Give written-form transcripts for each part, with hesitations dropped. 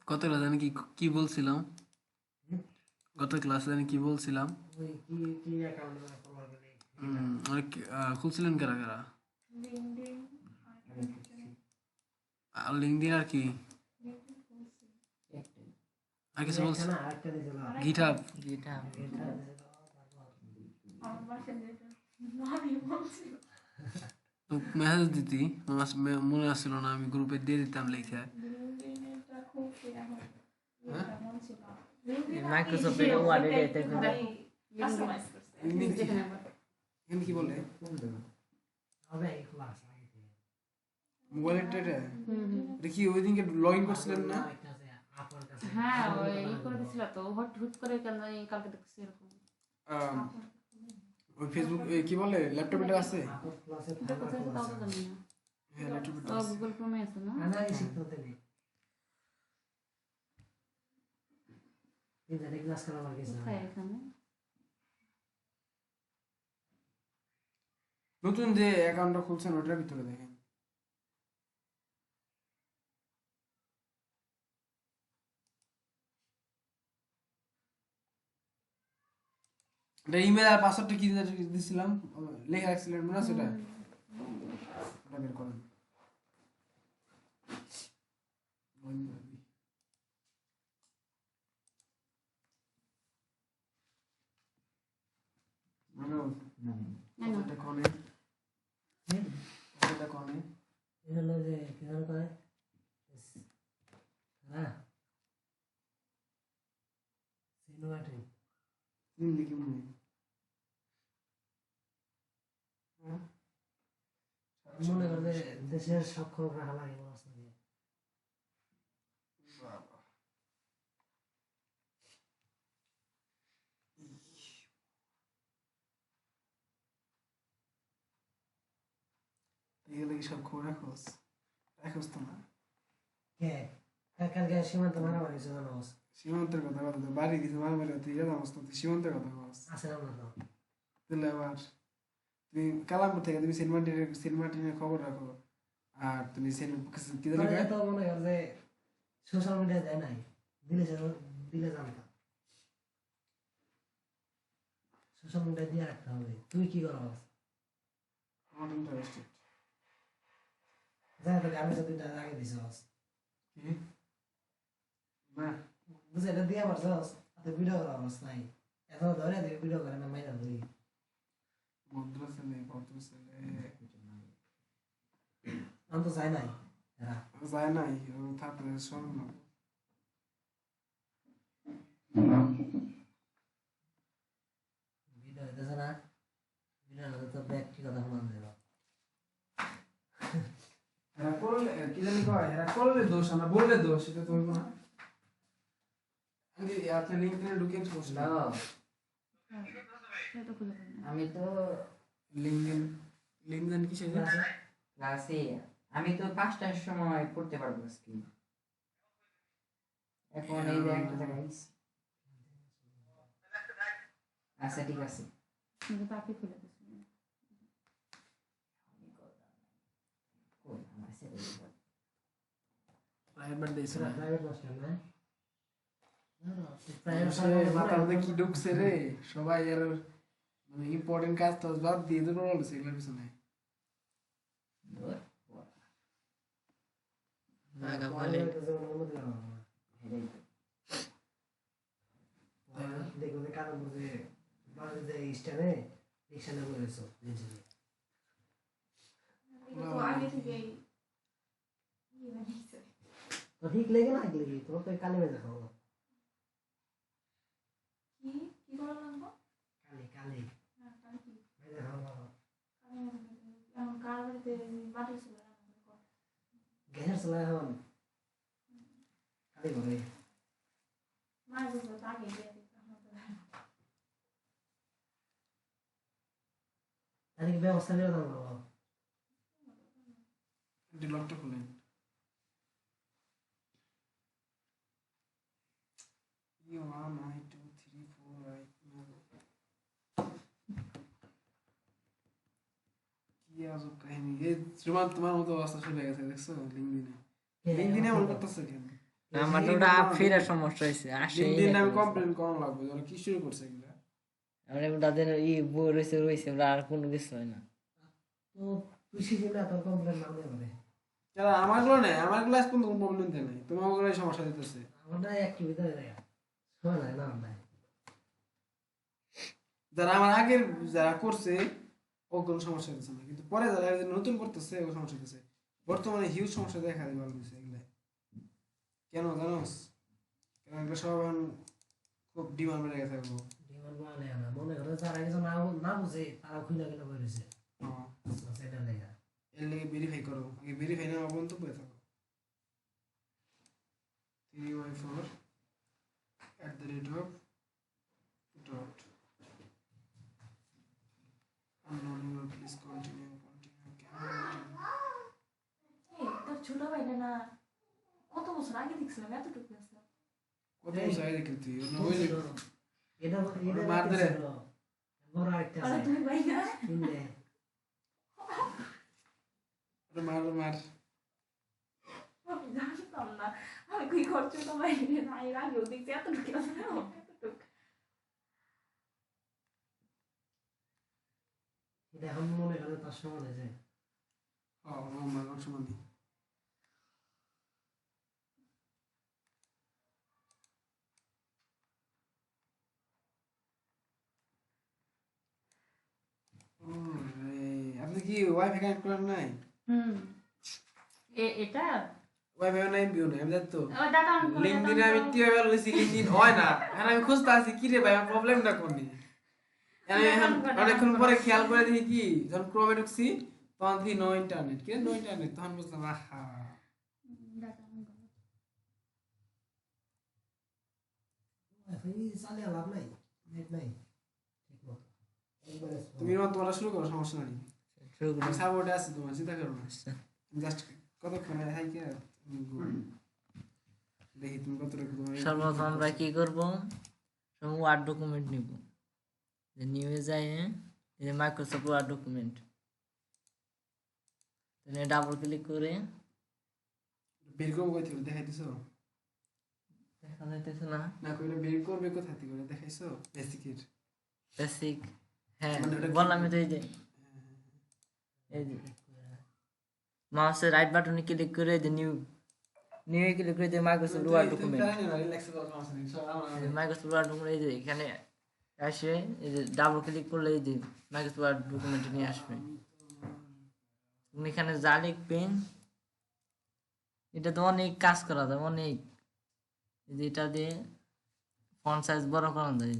গত ক্লাস জানি কি কি বলছিলাম, হুম? গত ক্লাসে জানি কি বলছিলাম। ওই কি অ্যাকাউন্ট ফরওয়ার্ড করে এটা অনেক খুলছিলেন কারা কারা? লিংকডইন আর আমি খুঁজছি আর লিঙ্কডিন আর কি লিংকডইন খুলছি। একটাই আর কিছু একটা বলছি? না আরেকটা দিয়েছিল গিটহাব। গিটহাব এটা দিয়েছিল তারপর আমার বাসায় যেটা ভাবি বলছিল মেসেজ দিতি, মনে আসছিল না, আমি গ্রুপে দিয়ে দিতাম লিখে। লিংকডইনটা খুলছি এখন হ্যাঁ? এটা মন ছিল Microsoft এর ওয়ার্ডে এটা কিন্তু কাস্টমাইজ করছে লিঙ্কডিন কি? যেখানে আমার এখানে কি বলে? কোন দেব হবে এই ক্লাস আগে থেকে মোবাইলের এটা এটা কি ওই দিনকে লগ ইন করছিলেন না? একটা আছে আপনার কাছে হ্যাঁ ওই করে দিছিল তো হুট করে কেন কালকে দেখছি এরকম আম, ওই ফেসবুক কি বলে ল্যাপটপে আছে? আপনার ক্লাসে এটা কোথায় আছে তাও তো জানি না হ্যাঁ ল্যাপটপে ও আছে। গুগল ক্রোমে আছে না আনা শিখতে নেই এই যে ক্লাস করা আমার কিছু কোথায় এখানে নতুন যে অ্যাকাউন্টটা খুলছেন ওটার ভিতরে দেখেন। এটা ইমেল আর পাসওয়ার্ডটা কি দিছিলাম, লেখা রাখছিলেন মনে আছে ওটা? ওটা বের করেন। এটা কোনে, এটা কোনে। এটা হলো যে কি জানো করে হ্যাঁ সিনোয়াটি হিন্দি কি মনে? মনে করে দেশের সব খবর রাখা লাগে পড়াশোনা দিয়ে এগুলো কি সব খবর রাখোস? রাখোস তো না। কে কালকে সীমান্ত মারামারি হয়েছে জানোস সীমান্তের কথা কথা তো বাড়ি কিছু মারামারি হতে ইয়ে জানোস তো, তুই সীমান্তের কথা বলস। আছে না তো তাহলে আবার তুমি কালামপুর থেকে তুমি সেন্ট মার্টিনের খবর রাখো, আর তুমি কি জানি মানে কয়? তো মনে কর যে সোশ্যাল মিডিয়া দেয় নাই দিলে দিলে জানতাম সোশ্যাল মিডিয়া দিয়ে রাখতে হবে তুই কি করস নট ইন্টারেস্টেড। জানা তোকে আমি তো দুইটা আগে দিছস কি? না বুঝে এটা দিয়ে পারছস তো ভিডিও করা অবস্থা নাই এত ধরে দিয়ে ভিডিও করে না মাইরা ধরি ভদ্র ছেলে ভদ্র ছেলে আমি তো চাই নাই এরা যায় নাই, ও থাকলে শোন না। ভিডিও হইতেছে না ভিডিও হলে তো ব্যক্তিগত সমান দেব এরা করলে কি জানি কয়, এরা করলে দোষ, আমরা বললে দোষ, এটা তো হইব না। আমি আপনি লিঙ্কডইনে ঢুকে বসলাম। হ্যালো এটা খুলে দেন আমি তো লিঙ্কডইন কিসের যে? ক্লাসে আমি তো 5টার সময় পড়তে পারবো আজকে এখন এই যে একটা জায়গায় আইছি। আচ্ছা ঠিক আছে কিন্তু তাকে খুলে দিছি কই আমার ছেলে প্রাইভেট দিয়েছে না। প্রাইভেট মাস্টার না মানুষের মাথার মধ্যে কি ঢুকছে রে, সবাই আর মানে ইম্পর্টেন্ট কাজ টাজ বাদ দিয়ে তো বলছে এগুলোর পিছনে। আগা বলে দেখো যে কারণ বুঝে বাড়ি যে স্ট্যান্ডে রিক্সা নিয়ে বলেছো এটা তো আগে থেকেই ইয়ে বানিয়েছে তো ঠিক লেগে না লেগে তোমার তো কালি বেজা খাবো কি কি করা লাগবে কালি কালি হ্যাঁ কাল কি বেজা খাবো এখন কার বাড়িতে বাড়ি ছিল গ্যাস চলে এখন কালি করে মায়ের বুঝলো তো আগে দিয়ে দিত তাহলে কি ব্যবস্থা নিয়ে দাঁড়াবো লকটা খুলেন। One, I, two, three, four, right now. কি আজব কাহিনী, এই তোমার মতো অবস্থা শুরু হয়ে গেছে দেখছো লিঙ্কডিনে। লিঙ্কডিনে এমন করতেছে কেন? আমার তো ওটা আপ ফেরার সমস্যা হয়েছে আসে দিন আমি কমপ্লেইন করা লাগবে ওরা কি শুরু করছে এগুলা আমরা ওটাদের বই রয়েছে রয়েছে ওরা আর কোনো কিছু হয় না তো তুই শিখে না তোর কমপ্লেন না হলে হবে যারা আমারগুলো নেই আমার ক্লাস কোনো প্রবলেম দেয় নাই তোমার ওগুলো সমস্যা দিতেছে আমরা অ্যাক্টিভিটি হয়ে যায় শোনা যায় না আমরা যারা আমার আগের যারা করছে ও কোনো সমস্যা দিচ্ছে না কিন্তু পরে যারা নতুন করতেছে ও সমস্যা দিচ্ছে বর্তমানে হিউজ সমস্যা দেখা দিতে পারবে এগুলা কেন জানোস কারণ এগুলো সব এখন খুব ডিমান্ড বেড়ে গেছে এগুলো ডিমান্ড মানে না মনে করে যারা কিছু না বুঝে তারা খুলে খুলে বলেছে সেটা লেখা এর লেগে ভেরিফাই করো আগে ভেরিফাই না পর্যন্ত বলে থাকো 3y4 @dot unloading please continue এই, তোর ছোট ভাইটা না কত বছর আগে দেখছিলাম এতটুকু আছে কত বছর আগে দেখলি তুই ওর ওই এটা মার ধরে। বড় একটা আরে আছে তুই ভাই না কিনলে মার আমি জানতাম না আমি কই করছো তো ভাই না এর আগেও দেখছি এতটুকু আছে না এতটুকু এটা এখন মনে করে তার সমান হয়ে যায় মার সমান আপনি কি ওয়াইফাই কানেক্ট করেন নাই হুম এটা ওয়াইফাই নাই বিও নাই আমি জানি তো ও দাদা আমি লিংকডিন আমি টিও বেল লইছি লিংকডিন হয় না এখন আমি খুঁজতে আছি কি রে ভাই আমার প্রবলেমটা কোনি আমি এখন অনেকক্ষণ পরে খেয়াল করে দেখি কি যখন ক্রোমে ঢুকছি তখন দেখি নো ইন্টারনেট কি নো ইন্টারনেট তখন বুঝলাম আহা দাদা আমি এই চালিয়ে লাভ নাই নেট নাই ঠিক মতো একবারে তুমি তোমার শুরু করো সমস্যা নাই শুরু করো। আমি সাপোর্টে আছি তোমার চিন্তা করো না জাস্ট কতক্ষণ হাই কে দেখি তুমি কতটুকু তোমার সর্বপ্রথম আমরা কি করব সব ওয়ার্ড ডকুমেন্ট নিব যে নিয়ে যায় এই যে মাইক্রোসফট ওয়ার্ড ডকুমেন্ট তাহলে ডাবল ক্লিক করে বের করবো কই থেকে দেখাইতেছো দেখা যাইতেছে না না কইলে বের করবে কোথা থেকে করে দেখাইছো বেসিকের বেসিক হ্যাঁ মানে ওটা কি- বললাম তো এই যে মাউসের রাইট বাটনে ক্লিক করে এই যে নিউ ক্লিক করে যে Microsoft Word document Microsoft Word document এই যে এখানে আসে এই যে ডাবল ক্লিক করলে এই যে মাইক্রোসফট ওয়ার্ড ডকুমেন্ট নিয়ে আসবে তুমি এখানে যা লিখবেন এটা তো অনেক কাজ করা যায় অনেক এই যে এটা দিয়ে ফন্ট সাইজ বড় করা যায়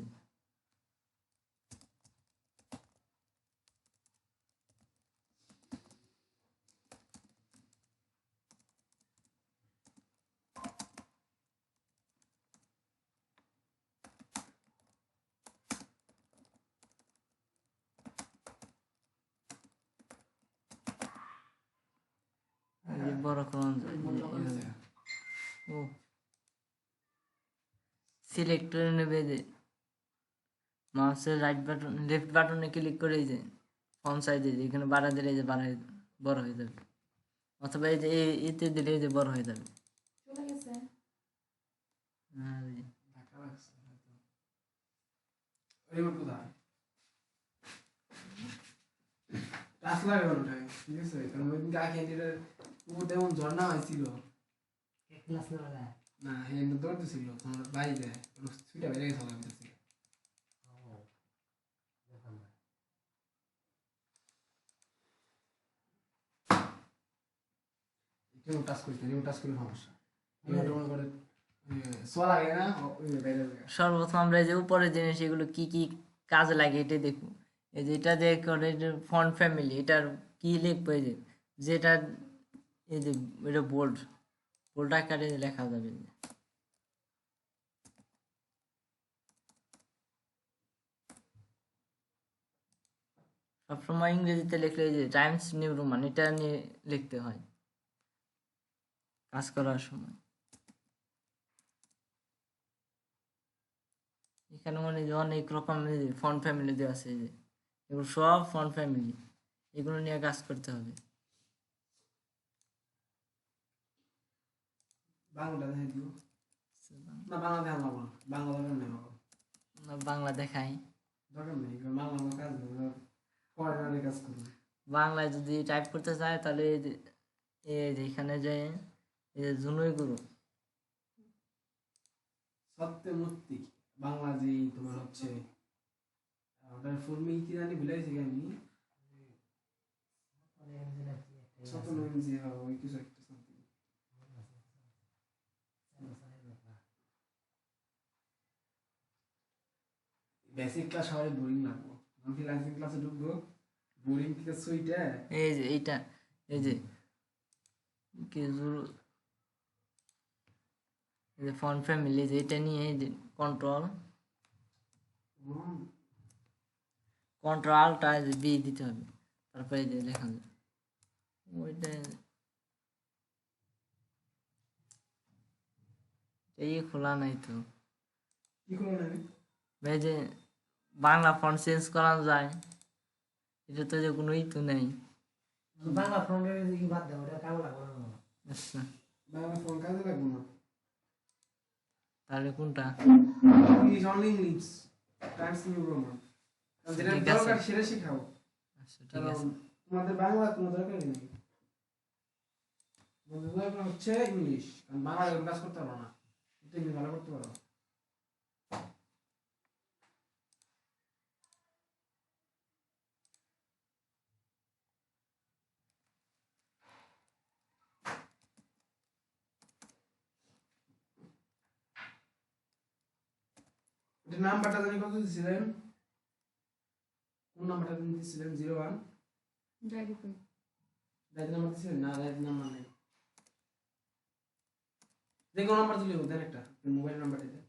এই যে বড় করা যায় এইভাবে। ও সিলেক্ট করে নেবে যে মাউসের রাইট বাটন লেফট বাটনে ক্লিক করে এই যে ফন্ট সাইজ এখানে বাড়া দিলে এই যে বাড়ায় বড় হয়ে যাবে অথবা এই যে এতে দিলে এই যে বড় হয়ে যাবে চলে গেছে আর এই রিমোট কোথায় টাচ লাগানো ওটাই ঠিক আছে কারণ ওই দিনকে আগে এটার উপর তেমন ঝর্ণা হয়েছিল ক্লাস না লাগে না এখানে দৌড়তেছিল তোমার বাইরে ছুটে বেড়ে গেছে আমি দেখছি রিমোট টাচ করতে রিমোট টাচ করলে সমস্যা রিমোট মনে করে সোয়া লাগে না ওই বাইরে সর্বপ্রথম আমরা এই যে উপরের জিনিস এগুলো কি কি কাজে লাগে এটাই দেখবো এই যে এটা যে করে ফন্ট ফ্যামিলি এটার কি লিখবো এই যে যেটা এই যে এটা বোল্ড আকারে লেখা যাবে সবসময় ইংরেজিতে লিখলে এই যে টাইমস নিউ রোমান এটা নিয়ে লিখতে হয় কাজ করার সময় এখানে মানে যে অনেক রকম ফন্ট ফ্যামিলি দেওয়া আছে এই যে এগুলো সব ফন্ট ফ্যামিলি এগুলো নিয়ে কাজ করতে হবে বাংলা দেখে দিও না বাংলা দেখা লাগবো না, বাংলা দরকার নেই আমার, না বাংলা দেখাই। দরকার নেই, বাংলা আমার কাজ নেই, ফরেনারের কাজ করবো। বাংলায় যদি টাইপ করতে চায় তাহলে এই যে এখানে যে এই যে জুনুই গুরু, সত্যমূর্তি বাংলা যে তোমার হচ্ছে ওটার ফুল মিল কি জানি ভুলে গেছি আমি, সত্যমূর্তি ওই কিছু একটা something। বেসিক ক্লাস সবাই বোরিং লাগবো, আমি ফ্রিল্যান্সিং ক্লাসে ঢুকবো, বোরিং থেকে সুইটা এই যে এইটা, এই যে কি জুরু, এই যে ফন্ট ফ্যামিলি যে এটা নিয়ে এই যে কন্ট্রোল আল্টা বি দিতে হবে, তারপরে এই যে লেখা যায় ওইটা, এই খোলা নাই তো। কি করবো না আমি? এই যে বাংলা ফন্ট চেঞ্জ করা যায়, এটা তো যে কোনো ই তো নেই। বাংলা ফ্রন্টের কি বাদ দাও, ওটা কামলা করো না। আচ্ছা বাংলা ফোন কাজে লাগবো না, তাহলে কোনটা? English only English Times new Roman, যেটা ঠিক আছে। দরকার সেটা শিখাও, আচ্ছা ঠিক কারণ আছে। তোমাদের বাংলা কোনো দরকারই নেই, তোমাদের দরকার হচ্ছে ইংলিশ, কারণ বাংলা কাজ করতে পারো না, এটা ইংলিশ ভালো করতে পারো। এটা নাম্বারটা জানি কত দিছিলেন, কোন নাম্বারটা দিছিলেন? 01 ডায়েরি কই? ডাইরেক্ট নাম্বার দিছিলেন না? ডাইরেক্ট নাম্বার নেই, যে কোনো নাম্বার দিলে দেন একটা, মোবাইল নাম্বার দিতে।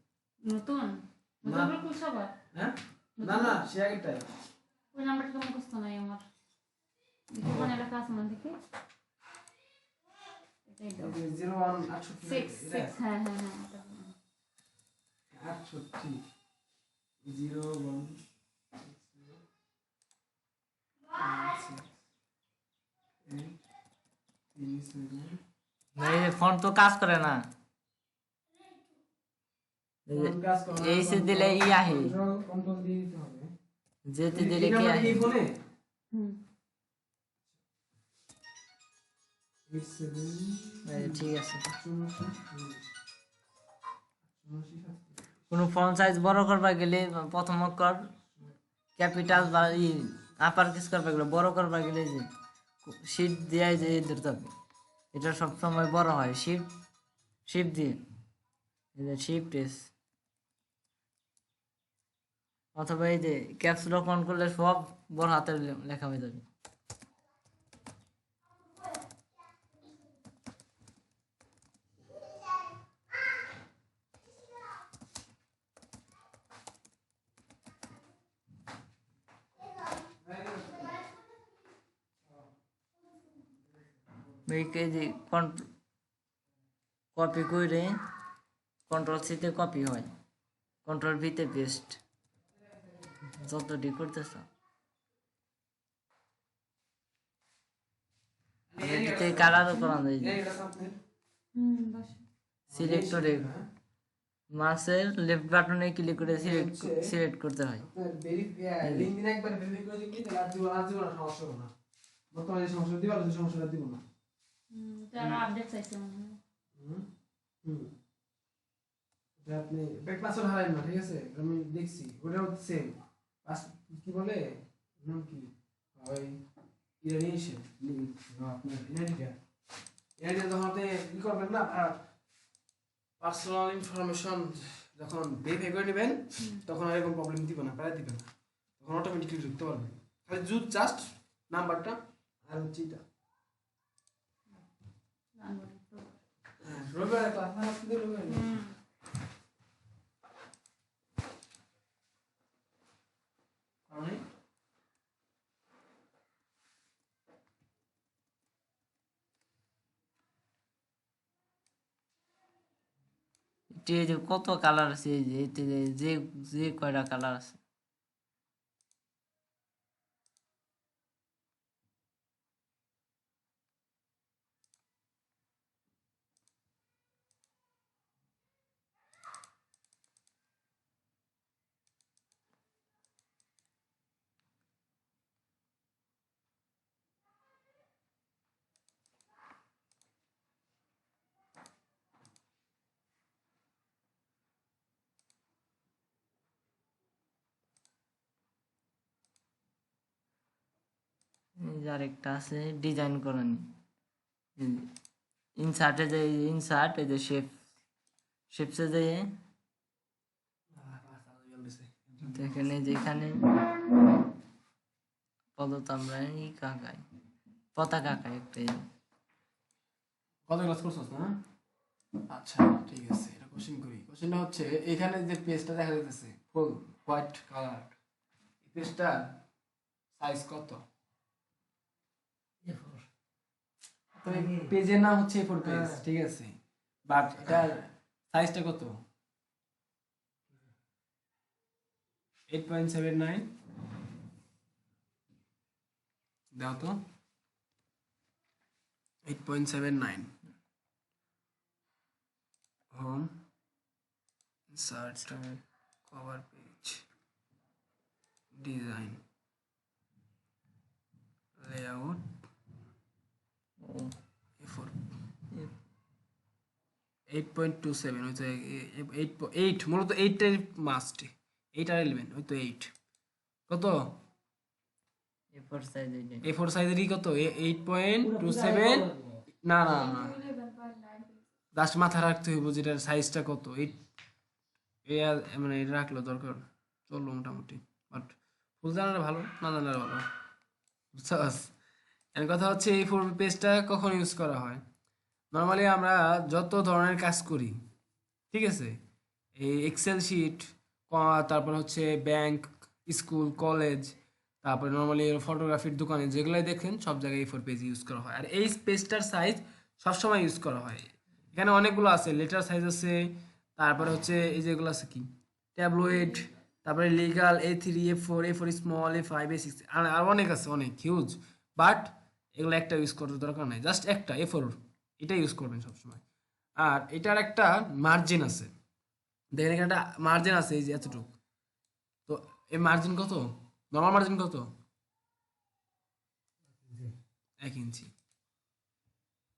নতুন না। নতুন কোন সবার? হ্যাঁ না না সে আগেরটাই, ওই নাম্বারটা তো মুখস্থ নাই আমার, ওখানে লেখা আছে মনে দেখি, এটাই দাও। 01 68 6 এটা 6 হ্যাঁ হ্যাঁ হ্যাঁ এটা দাও। 68 01 না, এই যে ফন্ট তো কাজ করে না, এই যে এই সে দিলে ই আহে, কন্ট্রোল দিয়ে দিতে হবে, যেতে দিলে কি আহে? এই ফোনে হুম এই ঠিক আছে। 88 কোনো ফন্ট সাইজ বড় করবা গেলে প্রথম অক্ষর ক্যাপিটাল বা ই আপার কেস করবা গেলে, বড় করবা গেলে যে শিট দিয়ে যে ধরতে হবে, এটা সবসময় বড় হয়, শিফট শিফট দিয়ে, এই যে শিফট এস, অথবা এই যে ক্যাপস লক অন করলে সব বড় হাতের লেখা হয়ে যাবে। এই যে কপি করে কন্ট্রোল সিতে কপি হয়, কন্ট্রোল ভিতে পেস্ট, যত ডি করতেছ এদিকে কালারও করা যায়, এটা সামনে বাস সিলেক্টরে মাউসের লেফট বাটনে ক্লিক করে সিলেক্ট করতে হয়। লিঙ্ক দিন একবার ভেরিফাই করে দিবি, তাহলে আর দিব না, সমস্যা হবে না, বর্তমানে সমস্যা দিবা, যদি সমস্যাটা দিব না। তারা আপডেট চাইছে মনে হয়। হুম হুম এটা আপনি ব্যাক পাসওয়ার্ড হারাই না, ঠিক আছে? আমি দেখছি ওটাও সেম পাস, কি বলে নাম কি ওই ইরানিয়েশন আপনার এনআইডি যখন আপনি কি করবেন না, পার্সোনাল ইনফরমেশন যখন ভেরিফাই করে নেবেন, তখন আর এরকম প্রবলেম দিব না, প্রায় দিবেন না, তখন অটোমেটিকলি ঢুকতে পারবেন, খালি জাস্ট নাম্বারটা আর হচ্ছে এটা। হ্যাঁ রবিবার ক্লাস না, আজকে রবিবার না। কারণে এটি এই যে কত কালার আছে, এই যে এতে যে যে কয়টা কালার আছে, এই যে আরেকটা আছে ডিজাইন করেন, ইনসার্টে যে ইনসার্ট, এই যে শেপসে যে দেখেন, এই যে এখানে আপাতত আমরা এই কাকাই পতাকা আঁকাই একটা, এই যে। কত ক্লাস করছস না? আচ্ছা ঠিক আছে, এটা কোশ্চেন করি। কোশ্চেনটা হচ্ছে এখানে যে পেজটা দেখা যাচ্ছে ফুল হোয়াইট কালার, এই পেজটা সাইজ কত? A4 তো এই পেজের নাম হচ্ছে A4 পেজ, ঠিক আছে, বাট এটার সাইজটা কত? 8.79 দাও তো, 8.79 home insert cover page design layout A4 8.27 হচ্ছে 8 মূলত 8 মাস্ট, 8 আর 11 ওই তো 8 কত? A4 সাইজ, এই যে A4 সাইজেরই কত? 8.27 না না না, জাস্ট মাথা রাখতে হইব যেটার সাইজটা কত। মানে এটা রাখলো দরকার, চললো মোটামুটি, বাট ফুল জানালে ভালো, না জানালে ভালো, বুঝছস? এর কথা হচ্ছে এই ফোর পেজটা কখন ইউজ করা হয়? নর্মালি আমরা যত ধরনের কাজ করি, ঠিক আছে, এই এক্সেল শিট, তারপর হচ্ছে ব্যাংক, স্কুল, কলেজ, তারপরে নর্মালি ফটোগ্রাফির দোকানে যেগুলোই দেখেন সব জায়গায় A4 পেজ ইউজ করা হয়। আর এই পেজটার সাইজ সবসময় ইউজ করা হয়। এখানে অনেকগুলো আছে, লেটার সাইজ আছে, তারপরে হচ্ছে এই যেগুলো আছে কি ট্যাবলয়েড, তারপরে legal A3, A4 small, A5, A6 আর অনেক আছে, অনেক হিউজ। বাট এগুলো একটা ইউজ করার দরকার নাই, জাস্ট একটা A4 এটা ইউজ করবেন সবসময়। আর এটার একটা মার্জিন আছে, দেখেন এখানে একটা মার্জিন আছে, এই যে এতটুকু। তো এই মার্জিন কত? নর্মাল মার্জিন কত? 1 ইঞ্চি।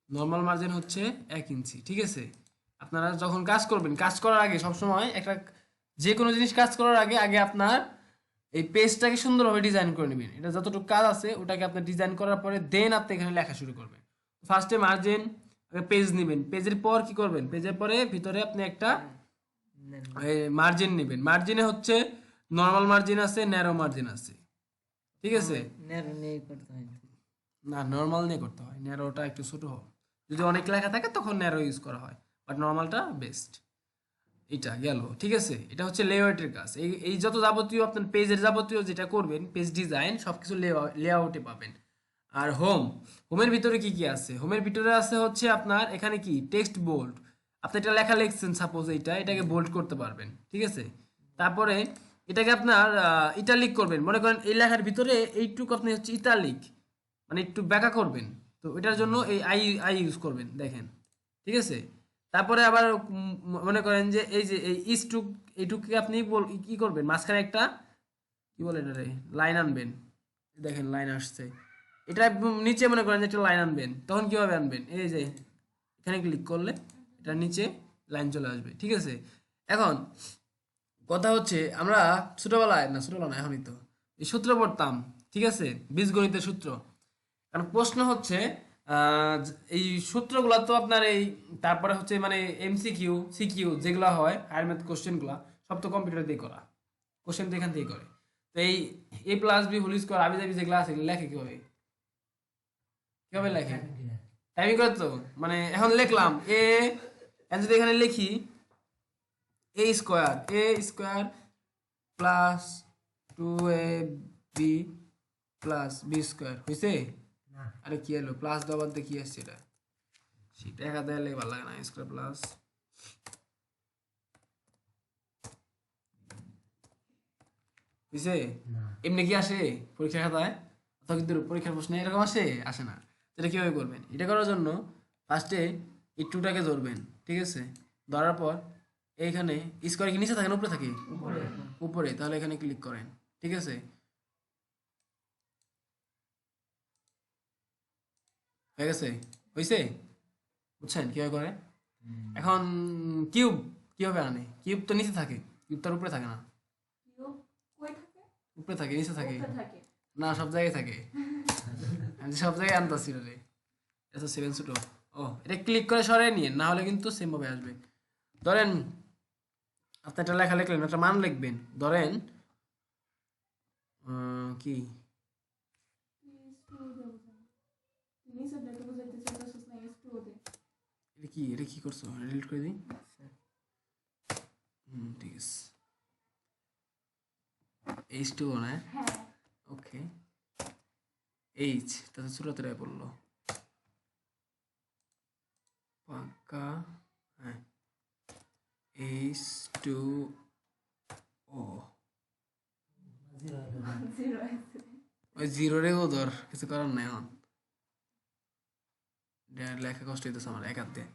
নর্মাল মার্জিন হচ্ছে 1 ইঞ্চি, ঠিক আছে। আপনারা যখন কাজ করবেন, কাজ করার আগে সবসময় একটা যে কোনো জিনিস কাজ করার আগে আগে আপনার এই পেজটাকে সুন্দরভাবে ডিজাইন করে নেবেন। এটা যতটুকু কাজ আছে ওটাকে আপনি ডিজাইন করার পরে দেন আপনি এখানে লেখা শুরু করবেন। ফার্স্টে মার্জিন পেজ নেবেন, পেজের পর কি করবেন, পেজের পরে ভিতরে আপনি একটা মার্জিন নেবেন। মার্জিনে হচ্ছে নর্মাল মার্জিন আছে, ন্যারো মার্জিন আছে, ঠিক আছে। ন্যারো নিয়ে করতে হয়, না নর্মাল নিয়ে করতে হয়, ন্যারোটা একটু ছোট হয়, যদি অনেক লেখা থাকে তখন ন্যারো ইউজ করা হয়, বাট নর্মালটা বেস্ট। এটা গেল, ঠিক আছে। এটা হচ্ছে লেআউটের কাজ। এই যত যাবতীয় আপনার পেজের যাবতীয় যেটা করবেন, পেজ ডিজাইন সবকিছু লেআউটে পাবেন। আর হোমের ভিতরে কি কি আছে? হোমের ভিতরে আছে হচ্ছে আপনার এখানে কি টেক্সট বোল্ড, আপনি এটা লেখা লিখছেন সাপোজ, এটাকে বোল্ড করতে পারবেন, ঠিক আছে। তারপরে এটাকে আপনার ইটালিক করবেন, মনে করেন এই লেখার ভিতরে এইটুকু আপনি হচ্ছে ইটালিক মানে একটু ব্যাকা করবেন, তো এটার জন্য এই আই ইউজ করবেন, দেখেন, ঠিক আছে। তারপরে আবার মনে করেন যে এই যে এই ইস্টুক, এইটুকুকে আপনি কি করবেন, মাঝখানে একটা কি বলে এটা রে, লাইন আনবেন, দেখেন লাইন আসছে। এটা নিচে মনে করেন যে একটা লাইন আনবেন, তখন কিভাবে আনবেন, এই যে এখানে ক্লিক করলে এটা নিচে লাইন চলে আসবে, ঠিক আছে। এখন কথা হচ্ছে আমরা ছোটবেলা না এখনই তো এই সূত্র পড়তাম, ঠিক আছে, বীজগণিতের সূত্র। কারণ প্রশ্ন হচ্ছে এই সূত্রগুলা তো আপনার এই তারপরে হচ্ছে মানে MCQ CQ যেগুলো হয় হায়ার ম্যাথ কোশ্চেনগুলো সব তো কম্পিউটার দিয়ে করা, কোশ্চেন তো এখান থেকে করে। তো এই A+B² আবিজাবি যেগুলো আছে লেখে কিভাবে লেখে টাইপিং করে তো, মানে এখন লিখলাম যদি এখানে লিখি A² plus 2AB plus B² হয়েছে? আরে কি হলো, প্লাস দেওয়ার দিয়ে কি আসছে এটা, সেটা একা দেয়ালে ভালো লাগে না, A² প্লাস হয়েছে। এমনি কি আসে পরীক্ষার খাতায় অথবা কিন্তু পরীক্ষার প্রশ্নে এরকম আসে না। এটা কিভাবে করবেন, এটা করার জন্য ফার্স্টে এই 2টাকে ধরবেন, ঠিক আছে। ধরার পর এইখানে স্কোয়ার কি নিচে থাকে না উপরে থাকে? উপরে, তাহলে এখানে ক্লিক করেন, ঠিক আছে। হয়ে গেছে, হয়েছে, বুঝছেন কিভাবে করে। এখন কিউব কিভাবে আনে, কিউব তো নিচে থাকে, কিউব তার উপরে থাকে না, কই থাকে? উপরে থাকে, নিচে থাকে উপরে থাকে। না, সব জায়গায় থাকে। আমি সব জায়গায় আনতেছি রে। এটা 7 ছোট। ও এটা ক্লিক করে সরিয়ে নিয়ে, না হলে কিন্তু সেম ভাবে আসবে। ধরেন আপনি একটা লেখা লিখলেন, একটা মান লিখবেন, ধরেন কি নিচের ডেকে বুঝাইতে চাইতেছিস না একটু দে। এটা কি করছো, ডিলিট করে দিই। ঠিক আছে, H2 না? হ্যাঁ ওকে, H তাতে ছোটতে পড়লো পাকা। হ্যাঁ, H2O। জিরো জিরো আছে। ওই জিরো রেও ধর, কিছু করার নাই এখন। লেখা কষ্ট হইতেছে আমার এক হাত দিয়ে।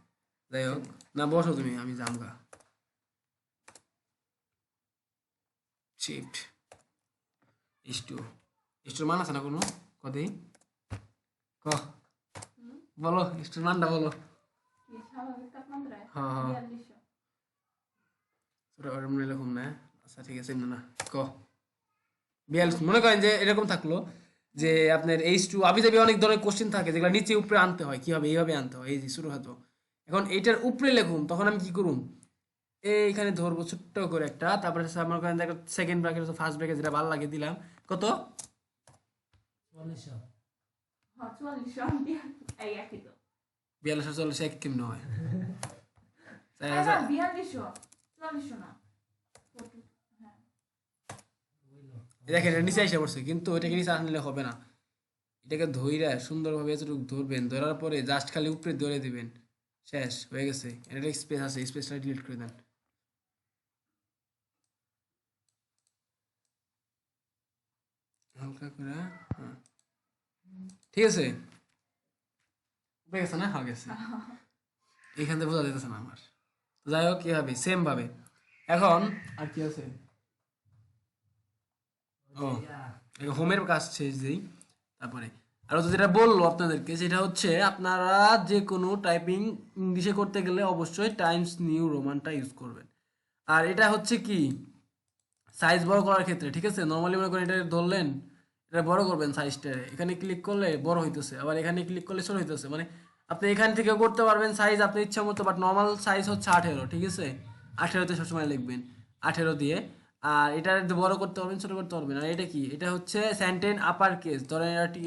যাই হোক, না বসো তুমি, আমি জামগা। শিফট H2 মান আছে না কোনো? কদি ক বলো, H2 মানটা বলো। কি স্বাভাবিক তাপমাত্রায় হ্যাঁ হ্যাঁ 4200। ওটা ওরকম এরকম না। আচ্ছা ঠিক আছে, এমনি না ক 42। মনে করেন যে এরকম থাকলো যে আপনার H2 আবি যাবি অনেক ধরনের কোশ্চেন থাকে যেগুলো নিচে উপরে আনতে হয়, কি হবে এইভাবে আনতে হয়, এই যে শুরু হতো। এখন এইটার উপরে লিখুন, তখন আমি কি করুন, এইখানে ধরবো ছোট্ট করে একটা, তারপরে মনে করেন সেকেন্ড ব্র্যাকেট ফার্স্ট ব্র্যাকেট যেটা ভালো লাগে দিলাম, কত 4400 হ্যাঁ 4400 এই একই তো। 4240 এক কেমন হয়? না 4200 4400 না। হ্যাঁ দেখেন এটা নিচে এসে পড়ছে, কিন্তু এটাকে নিচে আনলে হবে না। এটাকে ধইরা সুন্দরভাবে এতটুকু ধরবেন, ধরার পরে জাস্ট খালি উপরে ধরে দিবেন, শেষ হয়ে গেছে। এটা স্পেস আছে, স্পেসটা ডিলিট করে দেন। হালকা করে, হ্যাঁ ঠিক আছে, হয়ে গেছে না? হয়ে গেছে। এইখান থেকে বোঝা যেতেছে না আমার। যাই হোক, এভাবে সেম ভাবে। এখন আর কি আছে? ও হোমের কাজ শেষ দিই, তারপরে আর তো যেটা বললো আপনাদেরকে, সেটা হচ্ছে আপনারা যে কোনো টাইপিং ইংলিশে করতে গেলে অবশ্যই টাইমস নিউ রোমানটা ইউজ করবেন। আর এটা হচ্ছে কি সাইজ বড় করার ক্ষেত্রে, ঠিক আছে? নর্মালি মনে করেন এটা ধরলেন, এটা বড় করবেন সাইজটা, এখানে ক্লিক করলে বড় হইতেছে, আবার এখানে ক্লিক করলে ছোট হইতেছে। মানে আপনি এখান থেকেও করতে পারবেন সাইজ আপনার ইচ্ছা মতো, বাট নর্মাল সাইজ হচ্ছে 18, ঠিক আছে? 18তে সবসময় লিখবেন, 18 দিয়ে। আর এটা বড় করতে পারবেন, ছোট করতে পারবেন। আর এটা কি, এটা হচ্ছে সেন্টেন আপার কেস। ধরেন এটা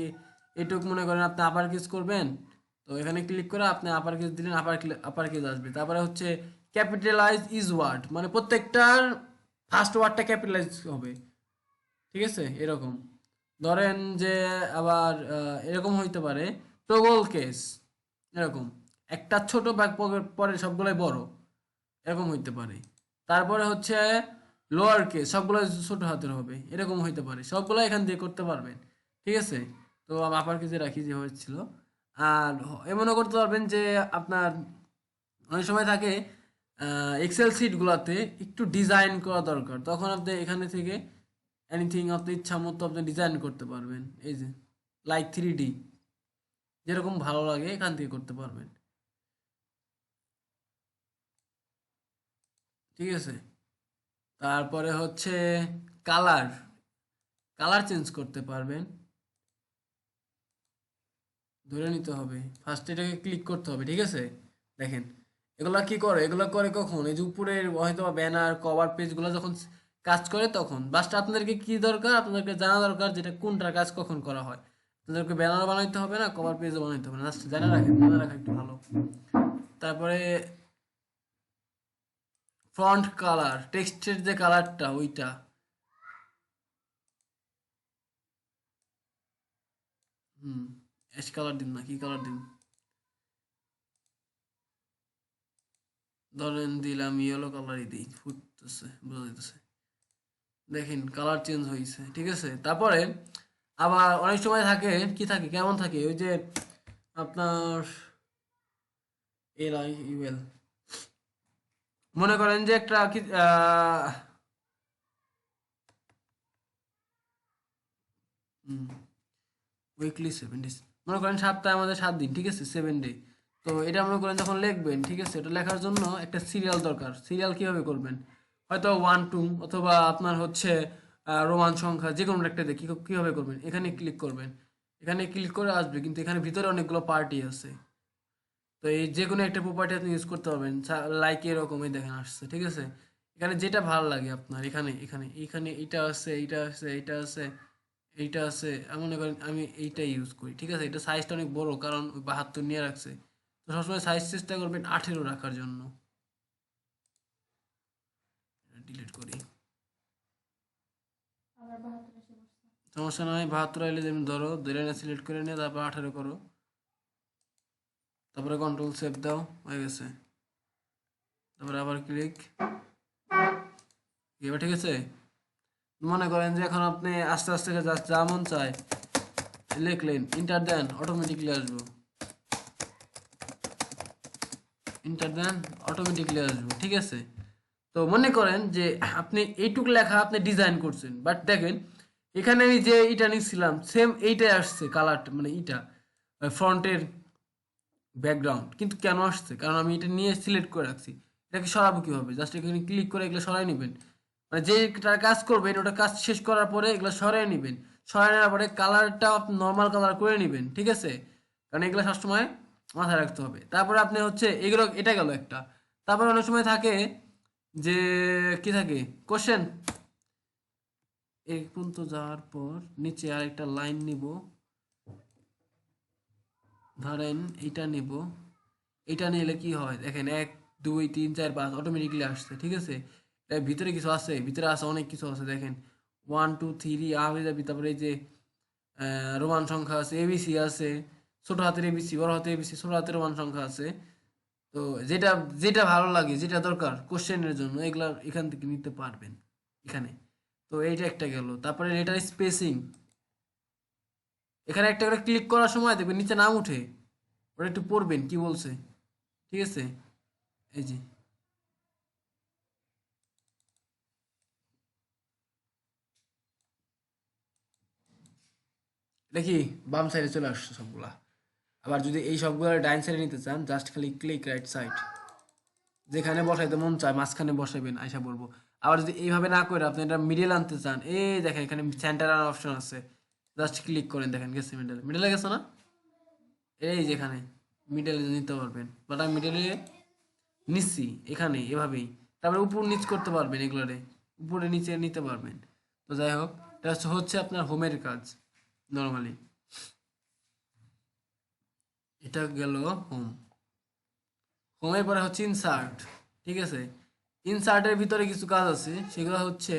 এটুক মনে করেন আপনি আপার কেস করবেন, তো এখানে ক্লিক করে আপনি আপার কেস দিলেন, আপার কেস আসবে। তারপরে হচ্ছে ক্যাপিটালাইজ ইজ ওয়ার্ড, মানে প্রত্যেকটার ফার্স্ট ওয়ার্ডটা ক্যাপিটালাইজ হবে, ঠিক আছে? এরকম ধরেন যে আবার এরকম হইতে পারে টগল কেস, এরকম একটা ছোট বা পরে সবগুলোই বড়, এরকম হইতে পারে। তারপরে হচ্ছে লোয়ার কেস, সবগুলো ছোট হাতের হবে, এরকম হইতে পারে। সবগুলো এখান দিয়ে করতে পারবেন, ঠিক আছে? তো আমি আপার কেসে রাখি যে হয়েছিল। আর এমনও করতে পারবেন যে আপনার অনেক সময় থাকে এক্সেল শিটগুলোতে একটু ডিজাইন করা দরকার, তখন আপনি এখানে থেকে এনিথিং আপনি ইচ্ছা মতো আপনি ডিজাইন করতে পারবেন। এই যে লাইক 3D যেরকম ভালো লাগে এখান থেকে করতে পারবেন, ঠিক আছে? তারপরে হচ্ছে কালার, কালার চেঞ্জ করতে পারবেন। ধরে নিতে হবে, ফার্স্ট এটাকে ক্লিক করতে হবে, ঠিক আছে? দেখেন এগুলা কি করে, এগুলা করে কখন, এই যে উপরের হয়তো ব্যানার কভার পেজগুলো যখন কাজ করে, তখন বাসটা আপনাদেরকে কি দরকার, আপনাদেরকে জানা দরকার যেটা কোনটার কাজ কখন করা হয়। আপনাদেরকে ব্যানারও বানাইতে হবে না, কভার পেজও বানাইতে হবে না, জাস্ট জানা রাখেন, জানা রাখা একটু ভালো। তারপরে ফন্ট কালার, টেক্সটের যে কালারটা ওইটা, অ্যাশ কালার দিন না কি কালার দিন, ধরেন দিলাম ইয়েলো কালারই দিই, ফুটতেছে বোঝা যাইতেছে। দেখেন কালার চেঞ্জ হয়েছে, ঠিক আছে? তারপরে আবার অনেক সময় থাকে কি থাকে, কেমন থাকে, ওই যে আপনার ইউএল মনে করেন যে একটা কি উইকলি 7 ডেজ, মনে করেন সপ্তাহে আমাদের 7 দিন, ঠিক আছে? 7 ডে। তো এটা মনে করেন যখন লিখবেন, ঠিক আছে, এটা লেখার জন্য একটা সিরিয়াল দরকার। সিরিয়াল কিভাবে করবেন, হয়তো 1 2 অথবা আপনার হচ্ছে রোমান সংখ্যা যে কোনো একটা দিয়ে কীভাবে করবেন, এখানে ক্লিক করবেন, এখানে ক্লিক করে আসবে, কিন্তু এখানে ভিতরে অনেকগুলো পার্টি আছে। তো এই যে কোনো একটা প্রপার্টি আপনি ইউজ করতে পারবেন, লাইক এরকমই দেখেন আসছে, ঠিক আছে। এখানে যেটা ভালো লাগে আপনার, এখানে এখানে এখানে এটা আছে, এইটা আছে, এইটা আছে, এইটা আছে, মনে করেন আমি এইটা ইউজ করি, ঠিক আছে। এটা সাইজটা অনেক বড়, কারণ ওই 72 নিয়ে রাখছে। তো সবসময় সাইজ চেষ্টা করবেন 18 রাখার জন্য। ডিলিট করি, আবার 72 এসে বসছে। সমস্যা নয়। 72 এলে যেমন ধরো ধরে না, সিলেক্ট করে নিয়ে তারপর 18 করো, তারপরে কন্ট্রোল সেভ দাও, হয়ে গেছে। তারপরে আবার ক্লিক, এবার ঠিক আছে। মনে করেন যে এখন আপনি আস্তে আস্তে যা মন চায় লিখলেন, ইন্টার দেন, অটোমেটিকলি আসবো, ইন্টার দেন, অটোমেটিকলি আসবো, ঠিক আছে। তো মনে করেন যে আপনি এইটুক লেখা আপনি ডিজাইন করছেন, বাট দেখেন এখানে আমি যে এইটা নিচ্ছিলাম সেম এইটাই আসছে কালার, মানে এইটা ফ্রন্টের ব্যাকগ্রাউন্ড, কিন্তু কেন আসছে? কারণ আমি এটা নিয়ে সিলেক্ট করে রাখছি। এটাকে সরাবো কীভাবে? জাস্ট এখানে ক্লিক করে এগুলো সরাই নেবেন, মানে যেটা কাজ করবেন ওটা কাজ শেষ করার পরে এগুলো সরাই নেবেন। সরাই নেওয়ার পরে কালারটা নর্মাল কালার করে নেবেন, ঠিক আছে। কারণ এগুলো সবসময় মাথায় রাখতে হবে। তারপরে আপনি হচ্ছে এগুলো, এটা গেল একটা। তারপরে অনেক সময় থাকে যে কি থাকে, কোশ্চেন এই পর্যন্ত যাওয়ার পর নিচে আরেকটা লাইন নিব, ধরেন এইটা নিব। এইটা নিলে কি হয় দেখেন, 1 2 3 4 5 অটোমেটিকলি আসছে, ঠিক আছে। এর ভিতরে কিছু আছে, ভিতরে আছে অনেক কিছু আছে, দেখেন 1 2 3 হয়ে যাবে। তারপরে এই যে রোমান সংখ্যা আছে, এবিসি আছে, ছোট হাতের এবিসি, বড় হাতের এবিসি, ছোট হাতের রোমান সংখ্যা আছে। তো যেটা যেটা ভালো লাগে, যেটা দরকার কোশ্চেনের জন্য, এগুলা এখান থেকে নিতে পারবেন এখানে। তো এইটা একটা গেল। তারপরে এটার স্পেসিং, এখানে একটা করে ক্লিক করার সময় দেখবেন নিচে নাম উঠে, ওটা একটু পড়বেন কি বলছে, ঠিক আছে। এই যে দেখি বাম সাইডে চলে আসছে সবগুলা। আবার যদি এই সবগুলো ডাইন সাইডে নিতে চান, জাস্ট খালি ক্লিক রাইট সাইড, যেখানে বসাইতে মন চায় মাঝখানে বসাবেন, আইসা বলবো। আবার যদি এইভাবে না করে আপনি এটা মিডিল আনতে চান, এই দেখেন এখানে সেন্টার আনার অপশন আছে, জাস্ট ক্লিক করেন, দেখেন গেছে মিডলে, মিডলে গেছে না, এই যেখানে মিডলে নিতে পারবেন। বাট আমি মিডলে নিচ্ছি এখানে এভাবেই। তারপরে উপর নিচ করতে পারবেন, এগুলোরে উপরে নিচে নিতে পারবেন। তো যাই হোক, এটা হচ্ছে আপনার হোমের কাজ নর্মালি। এটা গেল হোম। হোমের পরে হচ্ছে ইনসার্ট, ঠিক আছে। ইনসার্টের ভিতরে কিছু কাজ আছে, সেগুলো হচ্ছে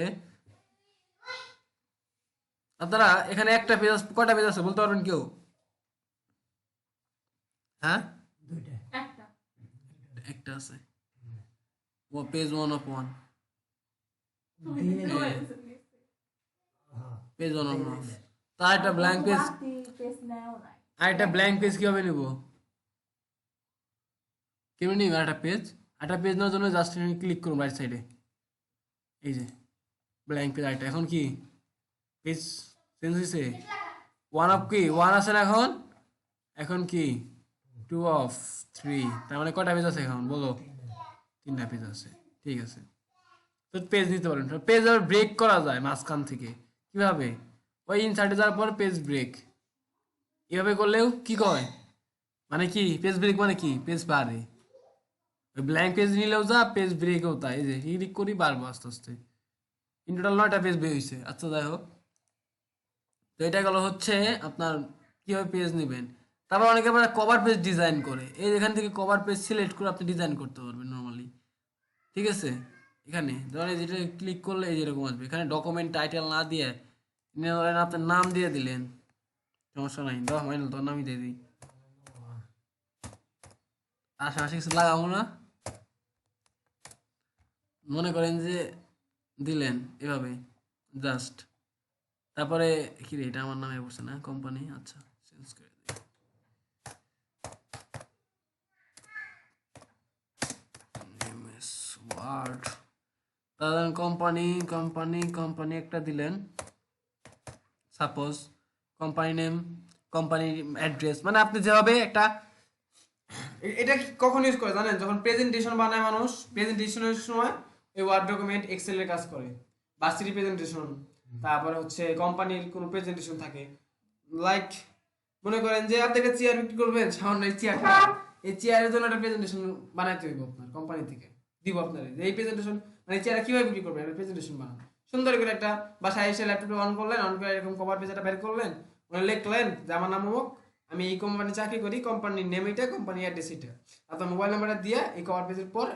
আপনারা এখানে একটা পেজ, কয়টা পেজ আছে বলতে পারবেন কেউ? হ্যাঁ, একটা একটা আছে, ও পেজ 1 অফ 1, পেজ 1 অফ 1। তার একটা ব্ল্যাঙ্ক পেজ, আর একটা ব্ল্যাঙ্ক পেজ কিভাবে নিব? কেমনি নিব একটা পেজ? একটা পেজ নেওয়ার জন্য জাস্ট ক্লিক করুন রাইট সাইডে, এই যে ব্ল্যাঙ্ক পেজ। আরেকটা এখন কি পেজ চেঞ্জ হয়েছে, 1 অফ কি 1 আছে না এখন? এখন কি 2 অফ 3, তার মানে কয়টা পেজ আছে এখন বলো? 3টা পেজ আছে, ঠিক আছে। তো পেজ নিতে পারেন। পেজ আবার ব্রেক করা যায় মাঝখান থেকে, কিভাবে? ওই ইনসার্টে যাওয়ার পর পেজ ব্রেক, এভাবে করলেও কি কয়, মানে কি পেজ ব্রেক মানে কি পেজ বাড়ে। ওই ব্ল্যাঙ্ক পেজ নিলেও যা, পেজ ব্রেকও তাই। এই যে ক্লিক করি বাড়বো আস্তে আস্তে। ইন টোটাল 9টা পেজ বের হয়েছে। আচ্ছা যাই হোক, তো এটা গেল হচ্ছে আপনার কিভাবে পেজ নেবেন। তারপর অনেকে আবার কভার পেজ ডিজাইন করে, এই এখান থেকে কভার পেজ সিলেক্ট করে আপনি ডিজাইন করতে পারবেন নর্মালি, ঠিক আছে। এখানে ধরেন যেটা ক্লিক করলে এই যেরকম আসবে, এখানে ডকুমেন্ট টাইটেল না দিয়ে ধরেন আপনার নাম দিয়ে দিলেন, সমস্যা নাই, মাইনাল তোর নামই দিয়ে দিই, আশেপাশে কিছু লাগাবো না, মনে করেন যে দিলেন এভাবে জাস্ট। তারপরে কি রে, এটা আমার নামে বসে না কোম্পানি, আচ্ছা চেঞ্জ করে দিই, এমএস ওয়ার্ড। তাহলে কোম্পানি কোম্পানি কোম্পানি একটা দিলেন, suppose company name, company address, মানে আপনি যেভাবে একটা, এটা কখন ইউজ করে জানেন? যখন প্রেজেন্টেশন বানায় মানুষ, প্রেজেন্টেশনের সময় এই ওয়ার্ড ডকুমেন্ট এক্সেলের কাজ করে, ভার্সিটি প্রেজেন্টেশন, তারপরে হচ্ছে কোম্পানির কোনো প্রেজেন্টেশন থাকে, লাইক মনে করেন যে আপনি একটা চেয়ার বিক্রি করবেন, সামান্য চেয়ার, এই চেয়ারের জন্য একটা প্রেজেন্টেশন বানাইতে হইব আপনার কোম্পানি থেকে দিব আপনার, এই প্রেজেন্টেশন মানে চেয়ার কিভাবে বিক্রি করবেন একটা প্রেজেন্টেশন বানান সুন্দর করে। একটা বাসায় এসে ল্যাপটপে অন করলেন, অন করে এরকম কভার পেজ একটা বের করলেন, ওখানে লিখলেন যে আমার নাম অমুক, আমি এই কোম্পানি চাকরি করি, কোম্পানির নেম এটা, কোম্পানি অ্যাড্রেস এটা, আপনার মোবাইল নাম্বারটা দিয়ে এই কভার পেজের পর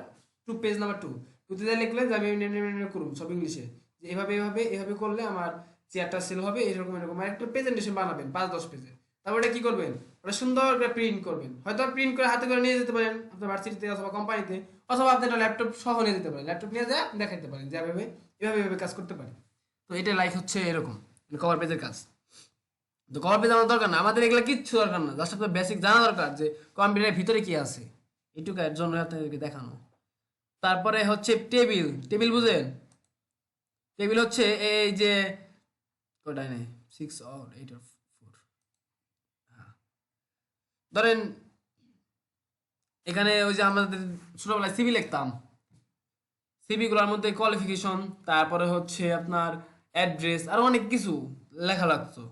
পেজ নাম্বার 2 টুতে লিখলেন যে আমি করুন সব ইংলিশে, যে এভাবে এভাবে এভাবে করলে আমার চেয়ারটা সেল হবে, এরকম এরকম একটা প্রেজেন্টেশন বানাবেন 5-10 পেজের। তারপর ওটা কি করবেন, ওটা সুন্দর করে প্রিন্ট করবেন, হয়তো প্রিন্ট করে হাতে করে নিয়ে যেতে পারেন আপনার ভার্সিটিতে অথবা কোম্পানিতে, অথবা আপনি একটা ল্যাপটপ সহ নিয়ে যেতে পারেন, ল্যাপটপ নিয়ে যায় দেখাইতে পারেন যে এভাবে এভাবে এভাবে কাজ করতে পারি। তো এটা লাইফ হচ্ছে এরকম কভার পেজের কাজ। তো কভার পেজ আমার দরকার না, আমাদের এগুলো কিচ্ছু দরকার না, জাস্ট আপনার বেসিক জানা দরকার যে কম্পিউটারের ভিতরে কি আছে, এটুকু এর জন্য আপনাদেরকে দেখানো। তারপরে হচ্ছে টেবিল, টেবিল বুঝেন? টেবিল হচ্ছে এই যে কটাই নেই 6 or 8 or 4, ধরেন এখানে ওই যে আমাদের ছোটবেলায় সিভি লিখতাম, সিভি গুলোর মধ্যে কোয়ালিফিকেশন, তারপরে হচ্ছে আপনার অ্যাড্রেস, আর অনেক কিছু লেখা লাগতো,